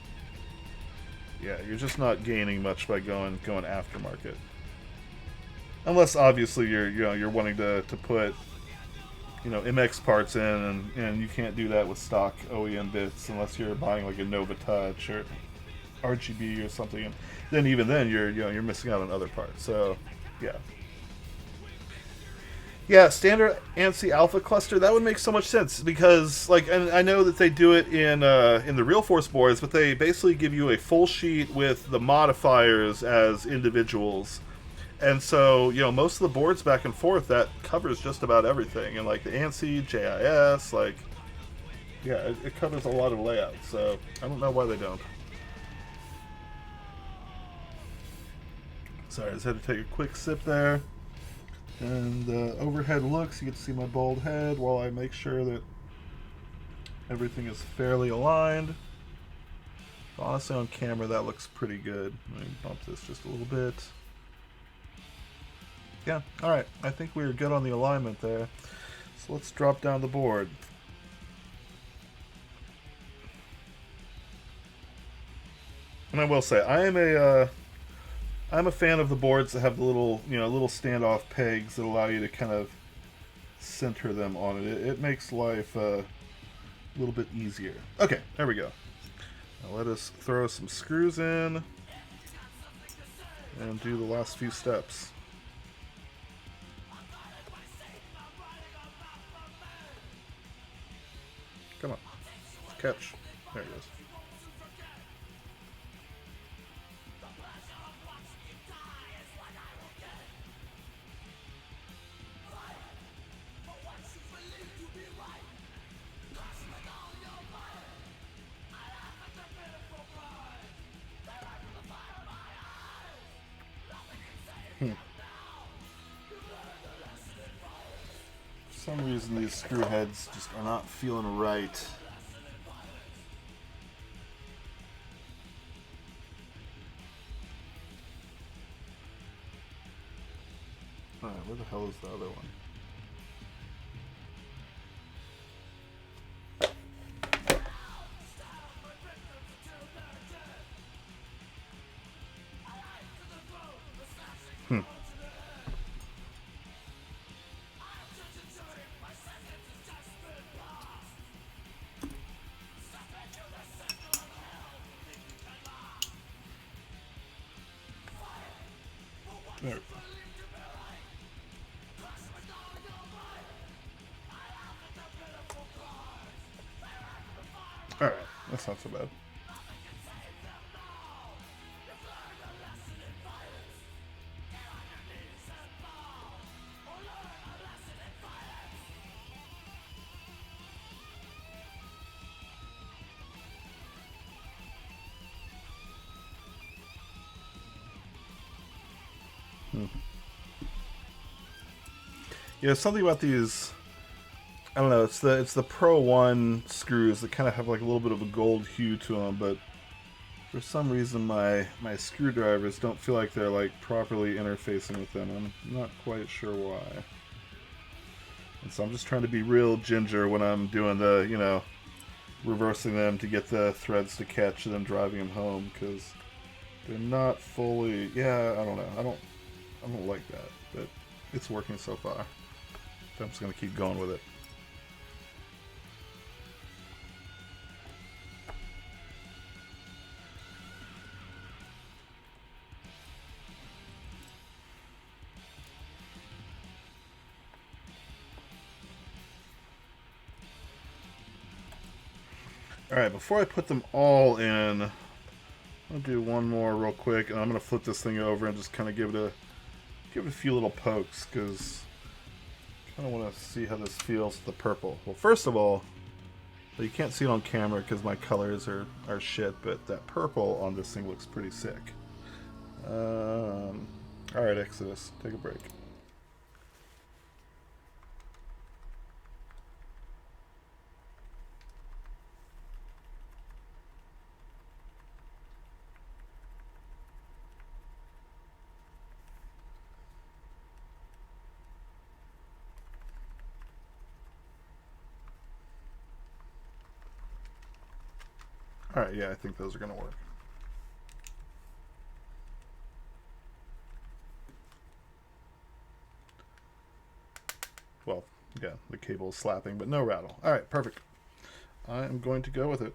Yeah, you're just not gaining much by going aftermarket, unless obviously you're wanting to put MX parts in, and you can't do that with stock OEM bits unless you're buying like a Nova Touch or RGB or something, and then even then you're missing out on other parts. So yeah, standard ANSI Alpha cluster, that would make so much sense, because and I know that they do it in the Real Force boards, but they basically give you a full sheet with the modifiers as individuals, and so most of the boards back and forth, that covers just about everything, and like the ANSI, JIS, it covers a lot of layouts. So I don't know why they don't. Sorry, I just had to take a quick sip there. And the overhead looks, you get to see my bald head while I make sure that everything is fairly aligned. Honestly, on camera, that looks pretty good. Let me bump this just a little bit. Yeah, alright. I think we're good on the alignment there. So let's drop down the board. And I will say, I'm a fan of the boards that have the little, little standoff pegs that allow you to kind of center them on it. It makes life a little bit easier. Okay, there we go. Now let us throw some screws in and do the last few steps. Come on, catch. There it is. For some reason these screw heads just are not feeling right. Alright, where the hell is the other one? There. Alright, that's not so bad. Yeah, something about these, I don't know, it's the Pro1 screws that kind of have like a little bit of a gold hue to them, but for some reason my screwdrivers don't feel like they're like properly interfacing with them. I'm not quite sure why. And so I'm just trying to be real ginger when I'm doing the, reversing them to get the threads to catch and then driving them home, because they're not fully, yeah, I don't know. I don't like that, but it's working so far. So I'm just going to keep going with it. Alright, before I put them all in, I'll do one more real quick, and I'm going to flip this thing over and just kind of give it a few little pokes, because I kind of want to see how this feels with the purple. Well, first of all, you can't see it on camera because my colors are shit, but that purple on this thing looks pretty sick. Alright, Exodus, take a break. Alright, yeah, I think those are going to work. Well, yeah, the cable is slapping, but no rattle. Alright, perfect. I am going to go with it.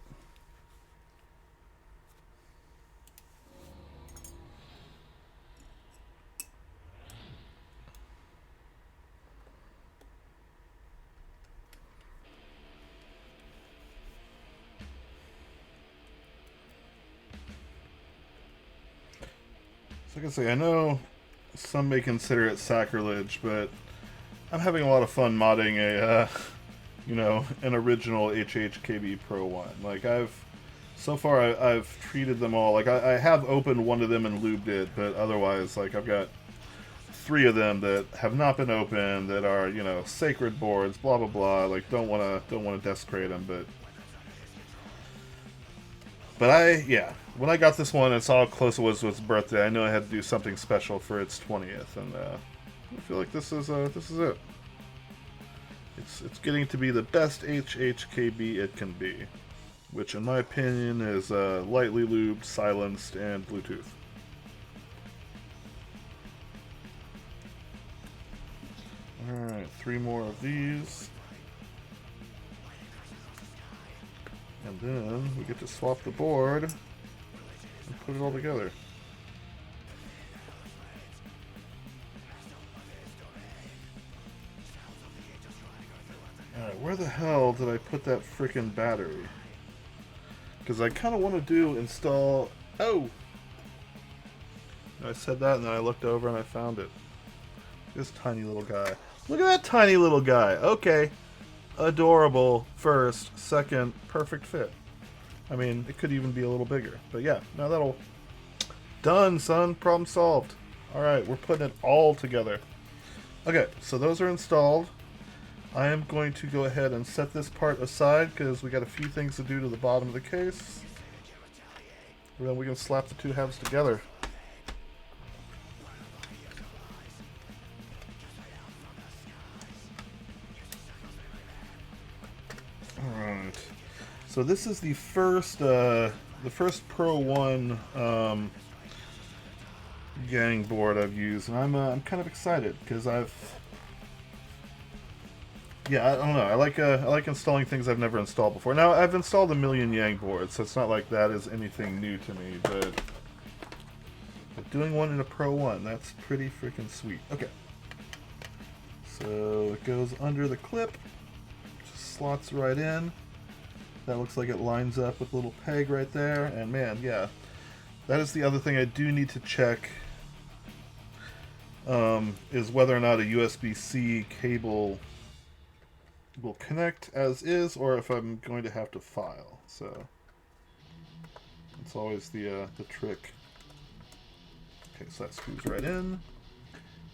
Like I say, I know some may consider it sacrilege, but I'm having a lot of fun modding an original HHKB Pro 1. Like so far I've treated them all, like I have opened one of them and lubed it, but otherwise, like I've got 3 of them that have not been opened, that are, you know, sacred boards, blah blah blah. Like, don't wanna desecrate them, but yeah, when I got this one and saw how close it was to its birthday, I knew I had to do something special for its 20th, and I feel like this is it. It's getting to be the best HHKB it can be, which in my opinion is lightly lubed, silenced, and Bluetooth. Alright, 3 more of these. And then we get to swap the board and put it all together. Alright, where the hell did I put that frickin' battery? Because I kind of want to install... Oh! I said that and then I looked over and I found it. This tiny little guy. Look at that tiny little guy. Okay. Adorable. First. Second. Perfect fit. I mean, it could even be a little bigger. But yeah, now that'll... Done, son. Problem solved. Alright, we're putting it all together. Okay, so those are installed. I am going to go ahead and set this part aside because we got a few things to do to the bottom of the case. And then we can slap the 2 halves together. Alright. So this is the first Pro1 Yang board I've used, and I'm kind of excited because yeah, I don't know. I like installing things I've never installed before. Now, I've installed a million Yang boards, so it's not like that is anything new to me, but doing one in a Pro1, that's pretty freaking sweet. Okay. So it goes under the clip, just slots right in. That looks like it lines up with a little peg right there, and man, yeah. That is the other thing I do need to check, is whether or not a USB-C cable will connect as is, or if I'm going to have to file. So it's always the trick. Okay, so that screws right in.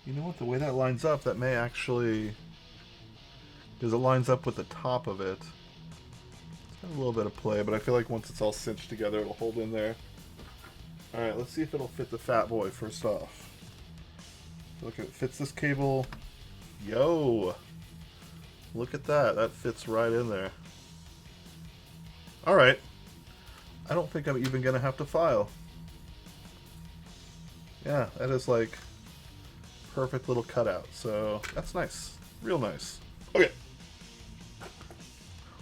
You know what? The way that lines up, that may actually, because it lines up with the top of it. It's got a little bit of play, but I feel like once it's all cinched together, it'll hold in there. All right, let's see if it'll fit the fat boy first off. Look, it fits this cable. Yo. Look at that. That fits right in there. Alright. I don't think I'm even going to have to file. Yeah, that is like perfect little cutout. So that's nice. Real nice. Okay.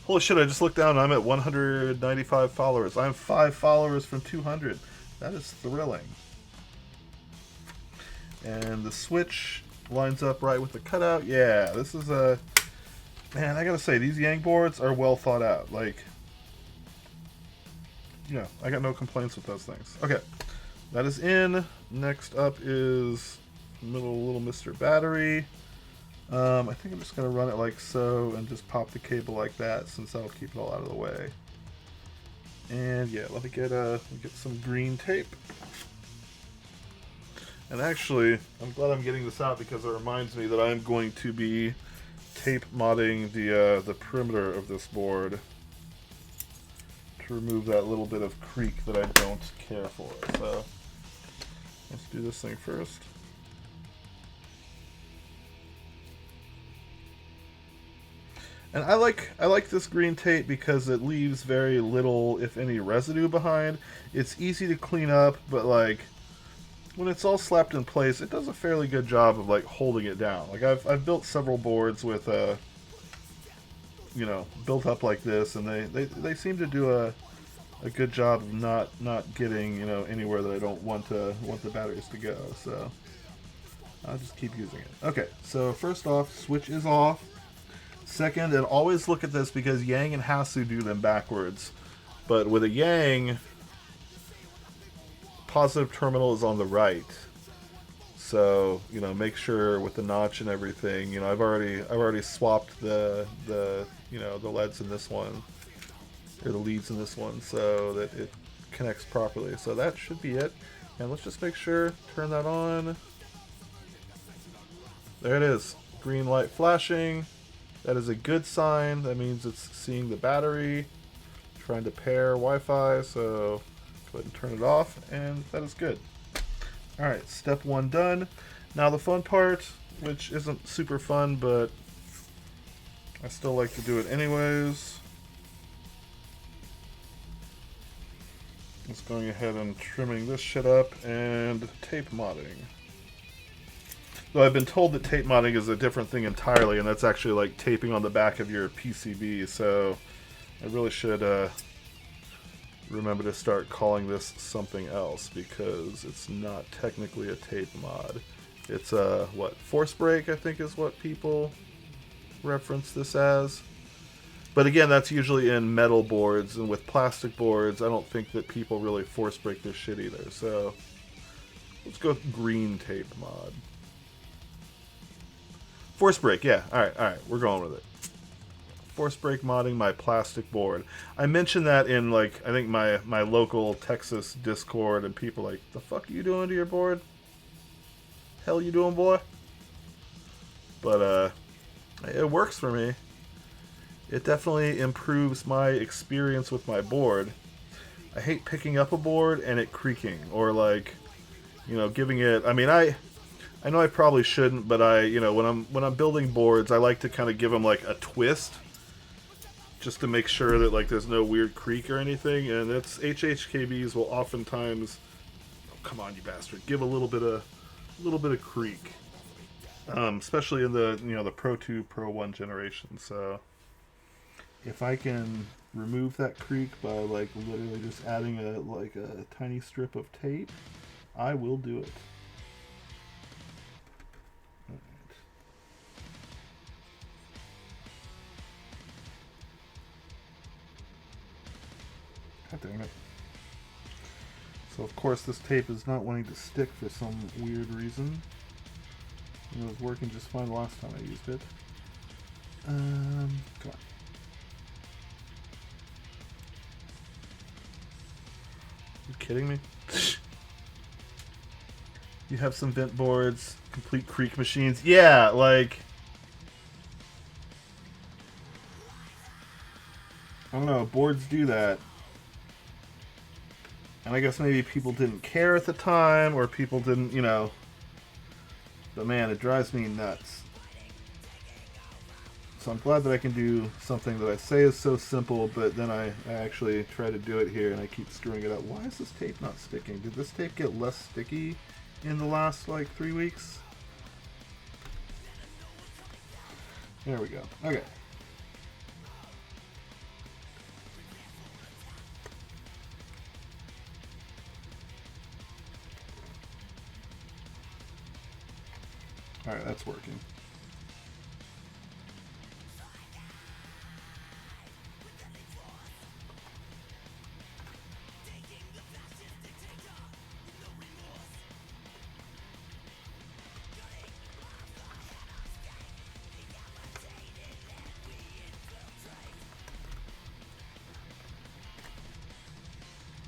Holy shit, I just looked down and I'm at 195 followers. I'm 5 followers from 200. That is thrilling. And the switch lines up right with the cutout. Yeah, this is a... Man, I gotta say, these Yang boards are well thought out. Like, yeah, I got no complaints with those things. Okay, that is in. Next up is little Mr. Battery. I think I'm just gonna run it like so and just pop the cable like that, since that'll keep it all out of the way. And yeah, let me get some green tape. And actually, I'm glad I'm getting this out because it reminds me that I'm going to be tape modding the perimeter of this board to remove that little bit of creak that I don't care for. So let's do this thing first. And I like this green tape because it leaves very little, if any, residue behind. It's easy to clean up, but like when it's all slapped in place, it does a fairly good job of like holding it down. Like I've built several boards with you know, built up like this, and they seem to do a good job of not getting, you know, anywhere that I don't want the batteries to go. So I'll just keep using it. Okay, so first off, switch is off. Second, and always look at this because Yang and Hasu do them backwards, but with a Yang, positive terminal is on the right. So, you know, make sure with the notch and everything, you know, I've already swapped the you know, the LEDs in this one, or the leads in this one, so that it connects properly. So that should be it. And let's just make sure, turn that on. There it is. Green light flashing. That is a good sign. That means it's seeing the battery, trying to pair Wi-Fi, so go ahead and turn it off, and that is good. Alright, step 1 done. Now the fun part, which isn't super fun, but I still like to do it anyways. Just going ahead and trimming this shit up and tape modding. Though I've been told that tape modding is a different thing entirely, and that's actually like taping on the back of your PCB, so I really should remember to start calling this something else, because it's not technically a tape mod. It's a, what, force break, I think is what people reference this as. But again, that's usually in metal boards, and with plastic boards, I don't think that people really force break this shit either, so let's go with green tape mod. Force break, yeah, alright, we're going with it. Force break modding my plastic board. I mentioned that in, like, I think my local Texas Discord, and people like, the fuck are you doing to your board? Hell you doing, boy? But, it works for me. It definitely improves my experience with my board. I hate picking up a board and it creaking, or like, you know, giving it, I mean, I know I probably shouldn't, but you know, when I'm building boards, I like to kind of give them like a twist, just to make sure that like there's no weird creak or anything. And it's HHKBs will oftentimes, oh, come on you bastard, give a little bit of creak, especially in the, you know, the Pro 2, Pro 1 generation. So if I can remove that creak by like literally just adding a tiny strip of tape, I will do it. God damn it. So of course this tape is not wanting to stick for some weird reason. It was working just fine the last time I used it. Come on. You kidding me? You have some vent boards, complete creak machines. Yeah, like, I don't know, boards do that. And I guess maybe people didn't care at the time, or people didn't, you know. But man, it drives me nuts. So I'm glad that I can do something that I say is so simple, but then I actually try to do it here and I keep screwing it up. Why is this tape not sticking? Did this tape get less sticky in the last like 3 weeks? There we go. Okay. Alright, that's working.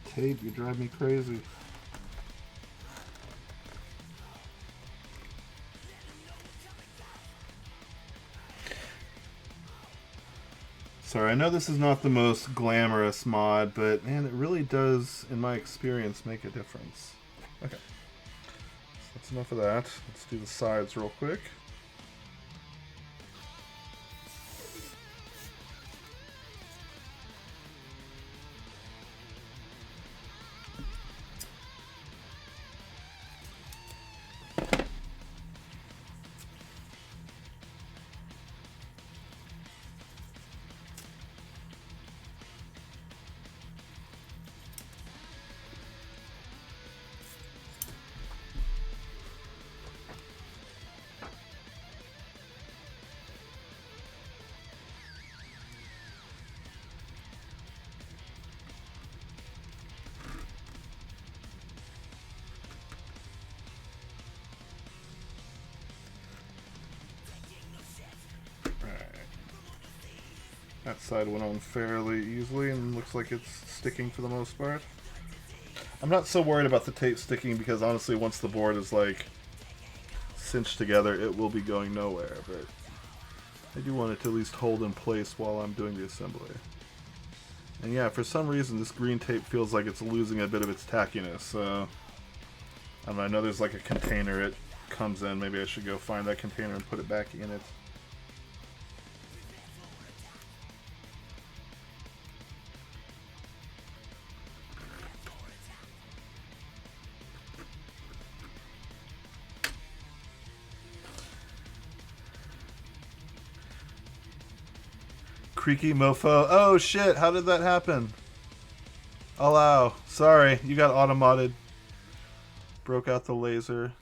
Tape, you drive me crazy. Sorry, I know this is not the most glamorous mod, but man, it really does, in my experience, make a difference. Okay. So that's enough of that. Let's do the sides real quick. That side went on fairly easily and looks like it's sticking for the most part. I'm not so worried about the tape sticking because honestly once the board is like cinched together, it will be going nowhere, but I do want it to at least hold in place while I'm doing the assembly. And yeah, for some reason this green tape feels like it's losing a bit of its tackiness, so I don't know, I know there's like a container it comes in, maybe I should go find that container and put it back in it. Creaky mofo. Oh shit, how did that happen? Allow. Sorry, you got automodded. Broke out the laser.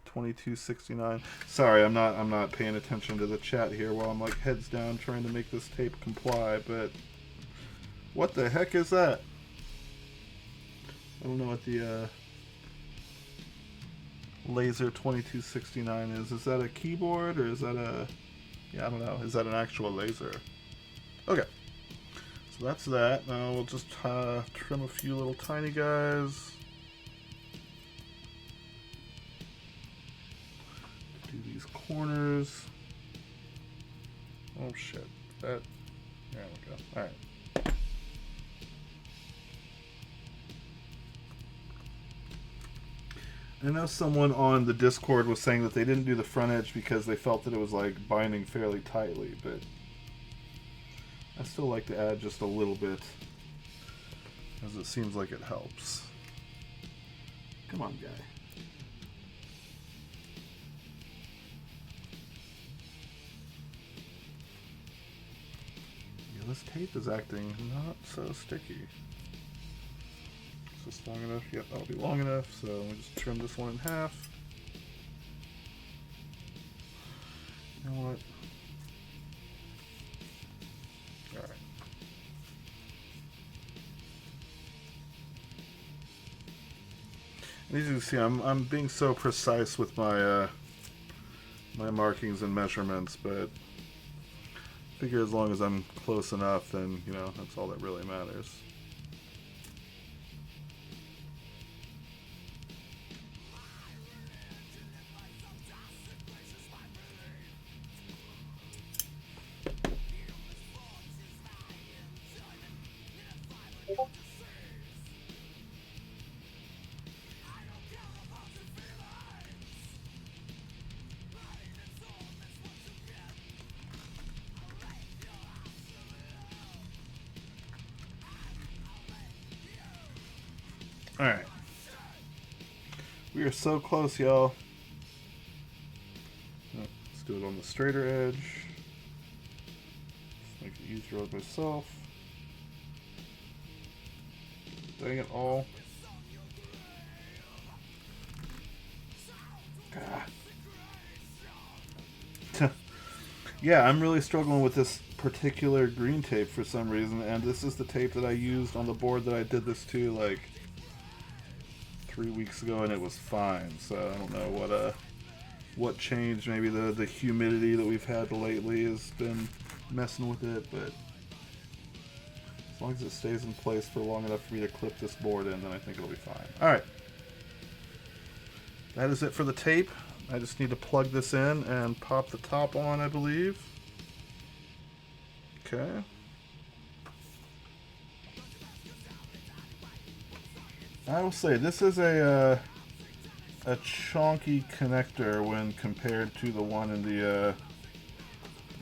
2269. Sorry, I'm not paying attention to the chat here while I'm like heads down trying to make this tape comply, but what the heck is that? I don't know what the laser 2269 is. Is that a keyboard or is that a... Yeah, I don't know. Is that an actual laser? Okay. So that's that. Now we'll just trim a few little tiny guys. Do these corners. Oh shit. That... There we go. Alright. I know someone on the Discord was saying that they didn't do the front edge because they felt that it was like binding fairly tightly, but I still like to add just a little bit as it seems like it helps. Come on, guy. Yeah, this tape is acting not so sticky. Is this long enough? Yep, that'll be long enough. So we'll just trim this one in half. You know what? Alright. And as you can see, I'm being so precise with my my markings and measurements, but I figure as long as I'm close enough, then you know that's all that really matters. Alright. We are so close, y'all. Let's do it on the straighter edge. Let's make it easier on myself. Dang it all. Yeah, I'm really struggling with this particular green tape for some reason, and this is the tape that I used on the board that I did this to like 3 weeks ago, and it was fine. So I don't know what changed. Maybe the humidity that we've had lately has been messing with it, but as long as it stays in place for long enough for me to clip this board in, then I think it'll be fine. Alright. That is it for the tape. I just need to plug this in and pop the top on, I believe. Okay. I will say, this is a chonky connector when compared to the one in the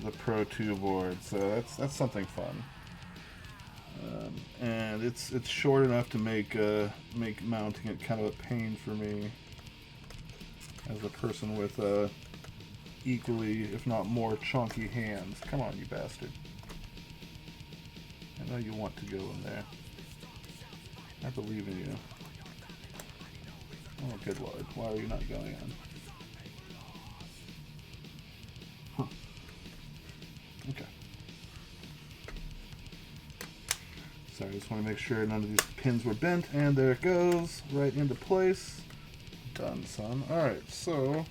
Pro2 board, so that's something fun. And it's short enough to make mounting it kind of a pain for me as a person with equally, if not more, chunky hands. Come on, you bastard. I know you want to go in there. I believe in you. Oh, good lord. Why are you not going in? Huh. Okay. Sorry, I just want to make sure none of these pins were bent, and there it goes, right into place. Done, son. Alright, so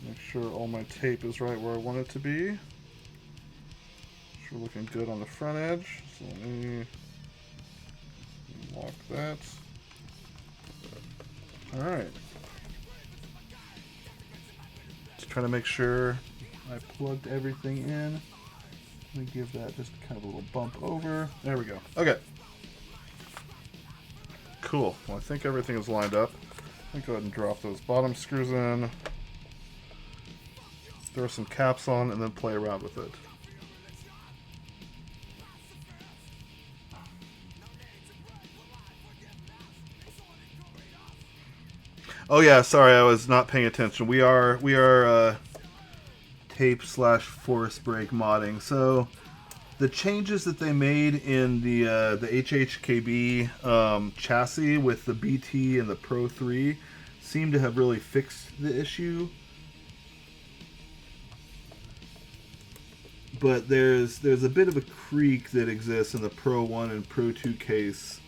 make sure all my tape is right where I want it to be. Sure, looking good on the front edge. So let me lock that. Alright. trying to make sure I plugged everything in. Let me give that just kind of a little bump over. There we go. Okay. Cool. Well, I think everything is lined up. Let me go ahead and drop those bottom screws in. Throw some caps on and then play around with it. Oh yeah, sorry, I was not paying attention. We are tape / force brake modding. So the changes that they made in the HHKB chassis with the BT and the Pro 3 seem to have really fixed the issue. But there's a bit of a creak that exists in the Pro 1 and Pro 2 case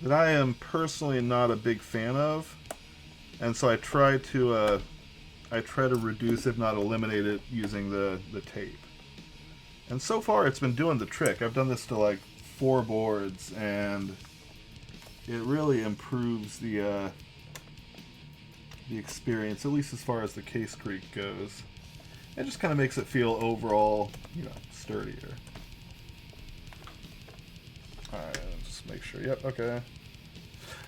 that I am personally not a big fan of. And so I try to reduce, if not eliminate it, using the tape. And so far, it's been doing the trick. I've done this to like 4 boards, and it really improves the experience, at least as far as the case creak goes. It just kind of makes it feel overall, sturdier. All right, just make sure. Yep. Okay.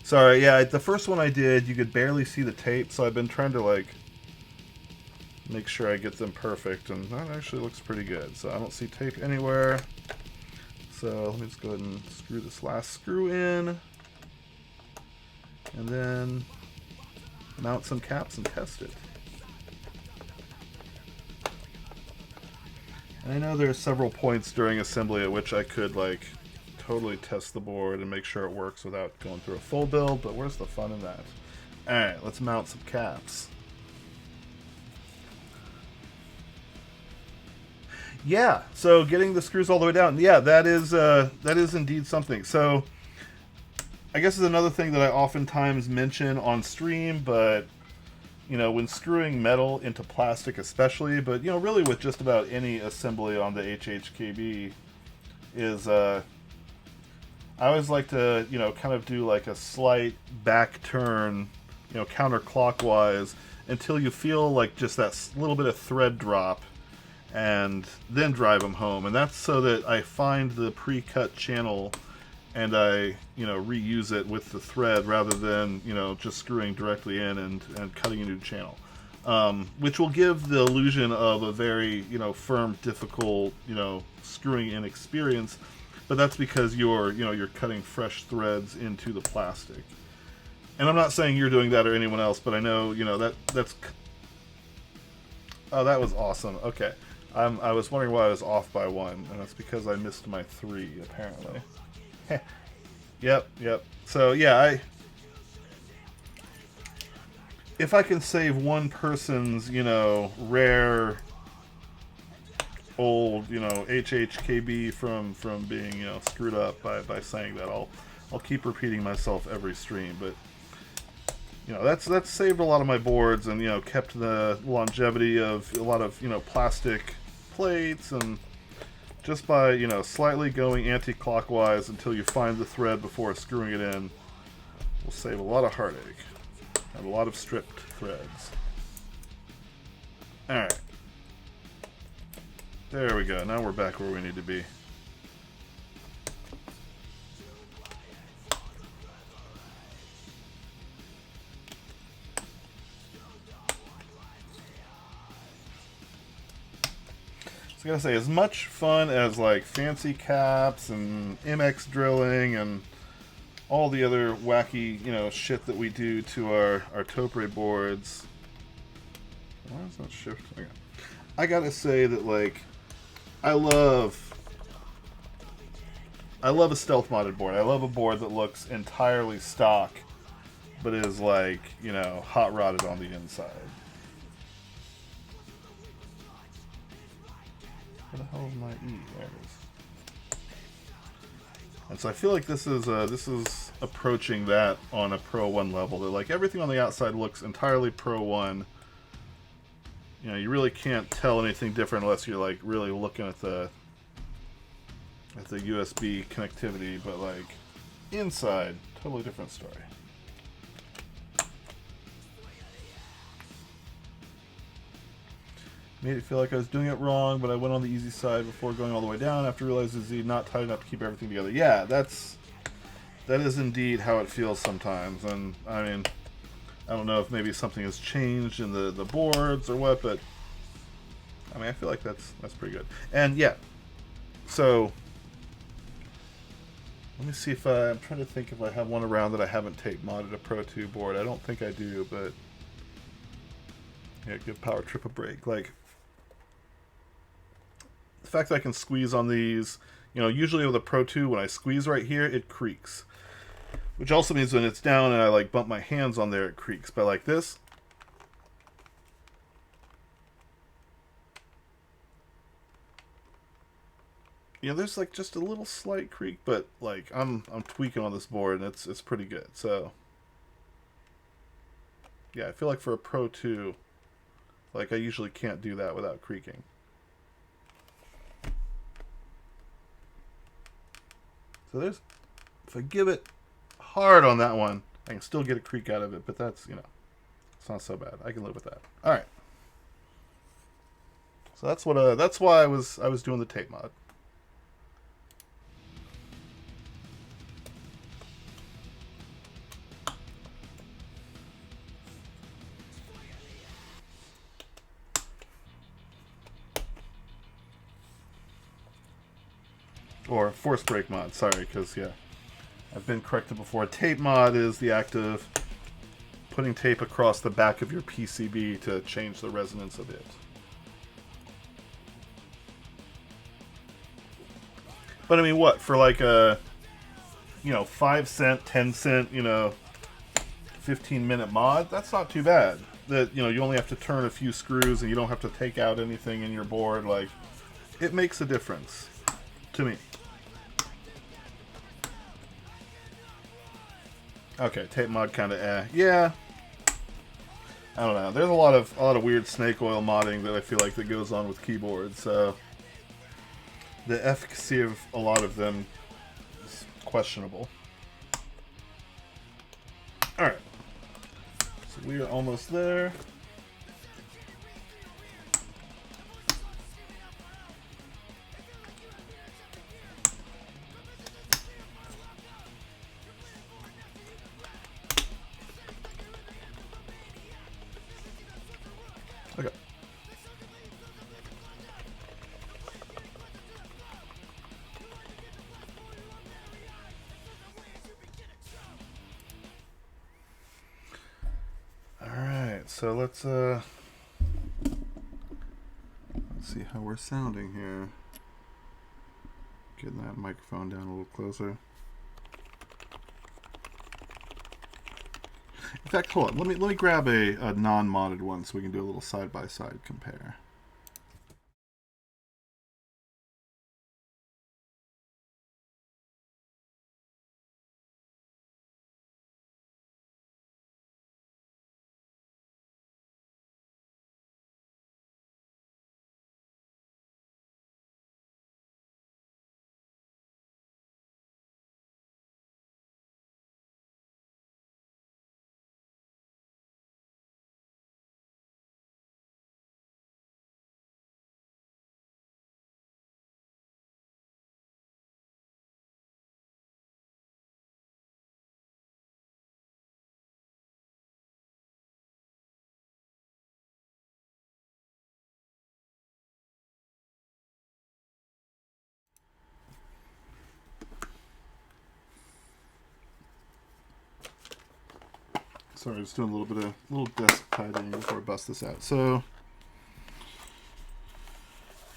Sorry, yeah, the first one I did, you could barely see the tape, so I've been trying to, like, make sure I get them perfect, and that actually looks pretty good. So I don't see tape anywhere. So let me just go ahead and screw this last screw in, and then mount some caps and test it. And I know there are several points during assembly at which I could, like, totally test the board and make sure it works without going through a full build, but where's the fun in that? Alright, let's mount some caps. Yeah, so getting the screws all the way down, yeah, that is indeed something. So I guess is another thing that I oftentimes mention on stream, but when screwing metal into plastic especially, but really with just about any assembly on the HHKB is I always like to, kind of do like a slight back turn, counterclockwise until you feel like just that little bit of thread drop, and then drive them home. And that's so that I find the pre-cut channel and I, reuse it with the thread rather than, just screwing directly in and cutting a new channel. Which will give the illusion of a very, firm, difficult, screwing in experience. But that's because you're cutting fresh threads into the plastic. And I'm not saying you're doing that or anyone else, but I know, that's... Oh, that was awesome. Okay. I was wondering why I was off by 1, and that's because I missed my 3, apparently. Yep. So, yeah, if I can save one person's, rare... old, HHKB from being, screwed up by saying that. I'll keep repeating myself every stream, but that's saved a lot of my boards and kept the longevity of a lot of plastic plates, and just by slightly going anti-clockwise until you find the thread before screwing it in will save a lot of heartache and a lot of stripped threads. All right. There we go. Now we're back where we need to be. So I gotta say, as much fun as like fancy caps and MX drilling and all the other wacky, shit that we do to our Topre boards. Why is that shift? Okay. I gotta say that, like, I love a stealth modded board. I love a board that looks entirely stock, but is like, hot rodded on the inside. Where the hell is my E? There it is. And so I feel like this is approaching that on a Pro 1 level. That like everything on the outside looks entirely Pro 1. You really can't tell anything different unless you're like really looking at the USB connectivity, but like inside, totally different story. Made it feel like I was doing it wrong, but I went on the easy side before going all the way down after realizing Z not tight enough to keep everything together. Yeah, that is indeed how it feels sometimes. And I mean, I don't know if maybe something has changed in the boards or what, but I mean, I feel like that's pretty good. And yeah, so let me see if I'm trying to think if I have one around that I haven't tape modded a Pro 2 board. I don't think I do, but yeah, give Power Trip a break. Like, the fact that I can squeeze on these, you know, usually with a Pro 2, when I squeeze right here, it creaks. Which also means when it's down and I like bump my hands on there, it creaks. But like this, you know, there's like just a little slight creak, but like I'm tweaking on this board and it's pretty good. So yeah, I feel like for a Pro 2, like I usually can't do that without creaking. So there's, if I give it hard on that one, I can still get a creak out of it, but that's, you know, it's not so bad. I can live with that. All right. So that's why I was doing the tape mod. Or force break mod, sorry, because yeah, I've been corrected before. Tape mod is the act of putting tape across the back of your PCB to change the resonance of it. But I mean, what, for like a, you know, 5 cent, 10 cent, you know, 15-minute mod, that's not too bad. That, you know, you only have to turn a few screws and you don't have to take out anything in your board. Like, it makes a difference to me. Okay, tape mod kind of yeah. I don't know. There's a lot of weird snake oil modding that I feel like that goes on with keyboards. So the efficacy of a lot of them is questionable. All right, so we are almost there. Okay. All right, so let's see how we're sounding here. Getting that microphone down a little closer. In fact, hold on. Let me grab a non-modded one so we can do a little side-by-side compare. Sorry, just doing a little desk tidying before I bust this out. So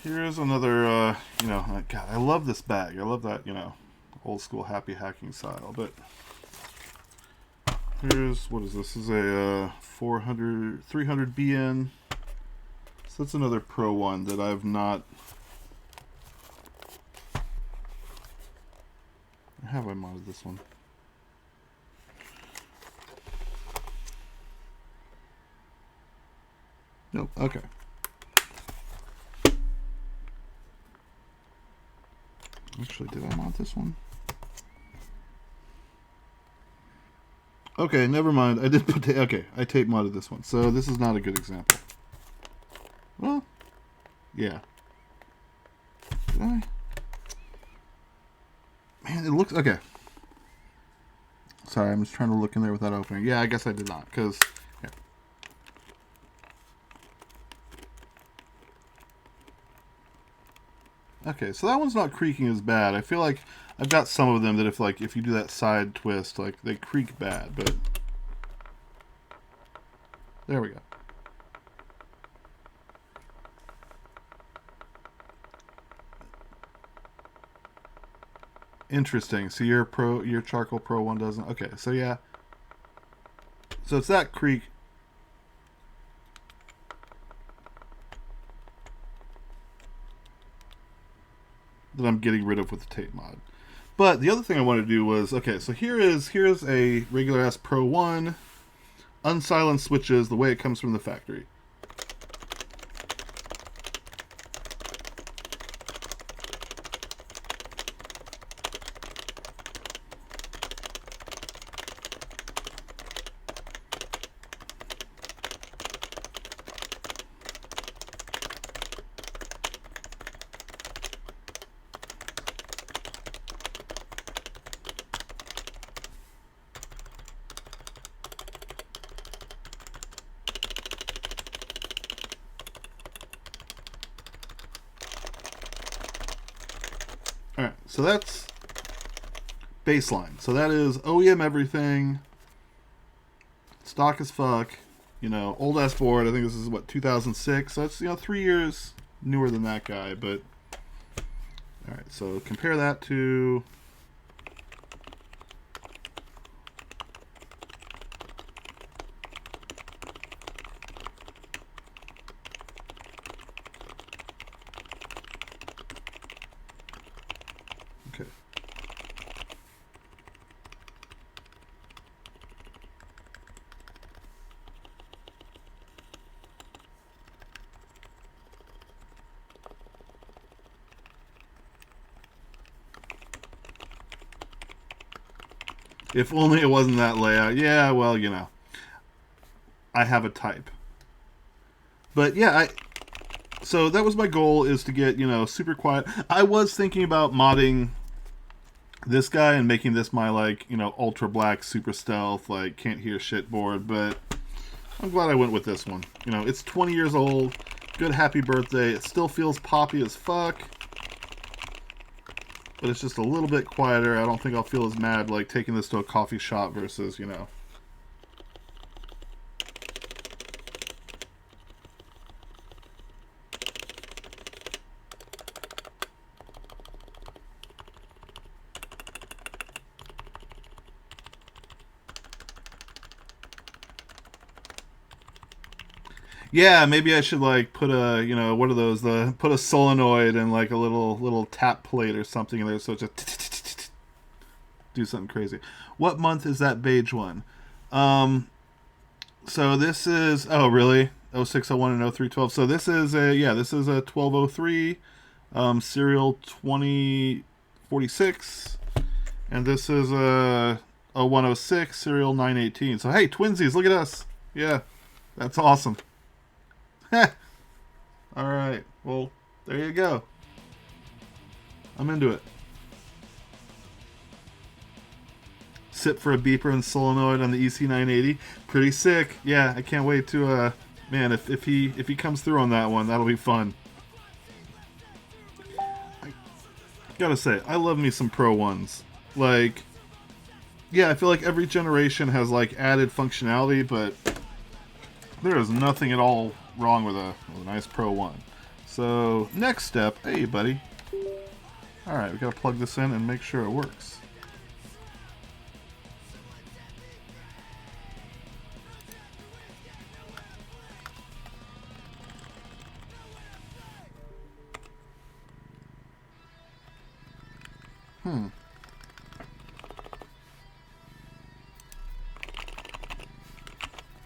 here's another, you know, God, I love this bag. I love that, you know, old school happy hacking style. But here's, what is this? This is a 300 BN. So that's another Pro 1 that I've not. Or have I modded this one? Nope. Okay. Actually, did I mod this one? Okay, never mind. I did put okay, I tape modded this one, so this is not a good example. Well, Yeah. Did I? Man, it looks... Okay. Sorry, I'm just trying to look in there without opening. Yeah, I guess I did not, because... Yeah. Okay, so that one's not creaking as bad. I feel like I've got some of them that if you do that side twist, like, they creak bad, but... There we go. Interesting. So your Charcoal Pro 1 doesn't. Okay, so yeah. So it's that creak. That I'm getting rid of with the tape mod. But the other thing I wanted to do was, okay, so here's a regular ass Pro 1 unsilenced switches the way it comes from the factory. Alright, so that's baseline. So that is OEM everything, stock as fuck, you know, old ass board. I think this is what, 2006. So it's, you know, 3 years newer than that guy. But all right, so compare that to okay. If only it wasn't that layout. Yeah, well, you know, I have a type. But yeah, so that was my goal, is to get, you know, super quiet. I was thinking about modding this guy and making this my, like, you know, ultra black, super stealth, like, can't hear shit board, but I'm glad I went with this one. You know, it's 20 years old. Good happy birthday. It still feels poppy as fuck, but it's just a little bit quieter. I don't think I'll feel as mad, like, taking this to a coffee shop versus, you know. Yeah, maybe I should, like, put a, you know, what are those? Put a solenoid and, like, a little tap plate or something in there, so it just do something crazy. What month is that beige one? So this is, oh really? 0601 and 0312. So this is a, yeah, this is a 1203, serial 2046, and this is a 0106, serial 918. So hey, twinsies, look at us. Yeah, that's awesome. Alright, well, there you go. I'm into it. Sit for a beeper and solenoid on the EC980. Pretty sick. Yeah, I can't wait to, man, if he comes through on that one, that'll be fun. I gotta say, I love me some Pro 1s. Like, yeah, I feel like every generation has, like, added functionality, but there is nothing at all wrong with a nice Pro 1. So, next step, hey buddy. Alright, we gotta plug this in and make sure it works.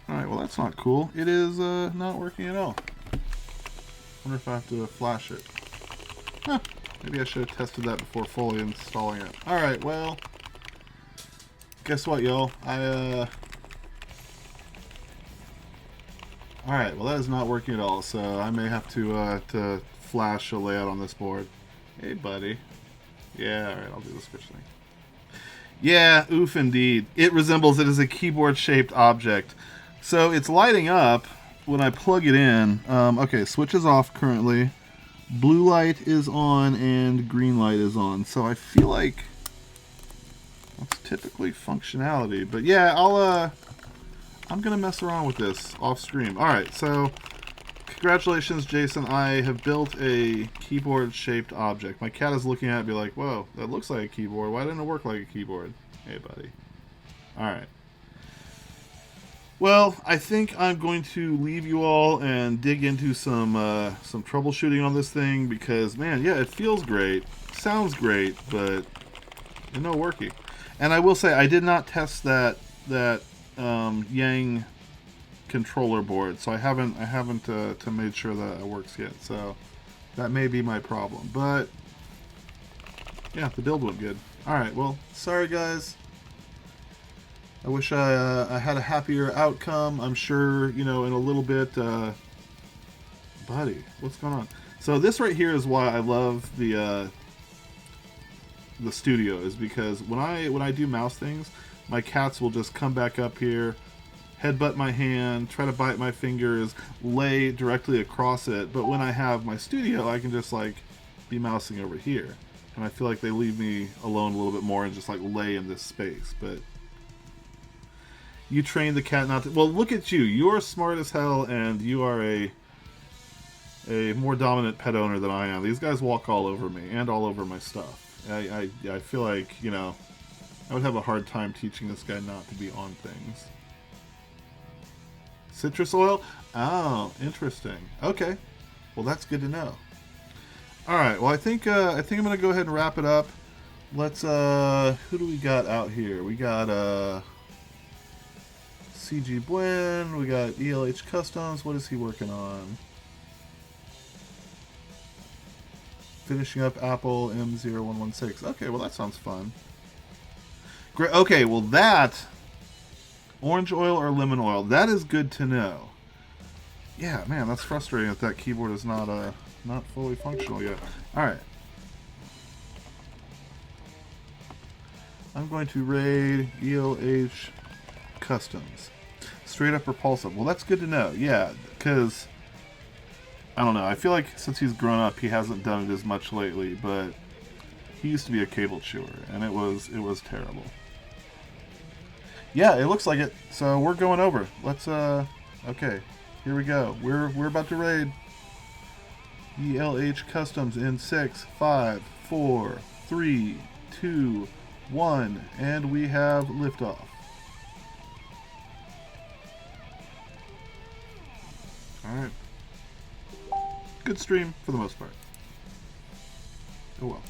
Alright, well that's not cool. It is not working at all. Wonder if I have to flash it. Huh. Maybe I should have tested that before fully installing it. Alright, well, guess what, y'all? Alright, well that is not working at all, so I may have to flash a layout on this board. Hey, buddy. Yeah, alright, I'll do the switch thing. Yeah, oof indeed. It resembles it as a keyboard-shaped object. So it's lighting up when I plug it in. Okay, switch is off currently. Blue light is on and green light is on. So I feel like that's typically functionality. But yeah, I'm gonna mess around with this off stream. Alright, so congratulations, Jason. I have built a keyboard-shaped object. My cat is looking at it and be like, whoa, that looks like a keyboard. Why didn't it work like a keyboard? Hey, buddy. Alright. Well, I think I'm going to leave you all and dig into some troubleshooting on this thing because, man, yeah, it feels great. Sounds great, but it's not working. And I will say, I did not test that Yang controller board, so I haven't made sure that it works yet. So that may be my problem, but yeah, the build went good. All right, well, sorry guys. I wish I had a happier outcome. I'm sure, you know, in a little bit. Buddy, what's going on? So this right here is why I love the studio, is because when I do mouse things, my cats will just come back up here, headbutt my hand, try to bite my fingers, lay directly across it. But when I have my studio, I can just like be mousing over here, and I feel like they leave me alone a little bit more and just like lay in this space. But you train the cat not to. Well, look at you. You're smart as hell, and you are a more dominant pet owner than I am. These guys walk all over me and all over my stuff. I feel like, you know, I would have a hard time teaching this guy not to be on things. Citrus oil? Oh, interesting. Okay. Well, that's good to know. All right. Well, I think I'm gonna go ahead and wrap it up. Let's. Who do we got out here? We got CG Buen. We got ELH Customs. What is he working on? Finishing up Apple M0116. Okay. Well, that sounds fun. Great. Okay. Well, that. Orange oil or lemon oil? That is good to know. Yeah, man, that's frustrating that that keyboard is not fully functional yet. All right. I'm going to raid ELH Customs. Straight up repulsive. Well, that's good to know. Yeah, because I don't know. I feel like since he's grown up, he hasn't done it as much lately. But he used to be a cable chewer, and it was terrible. Yeah, it looks like it. So we're going over. Let's okay. Here we go. We're about to raid ELH Customs in 6, 5, 4, 3, 2, 1, and we have liftoff. Alright. Good stream for the most part. Oh well.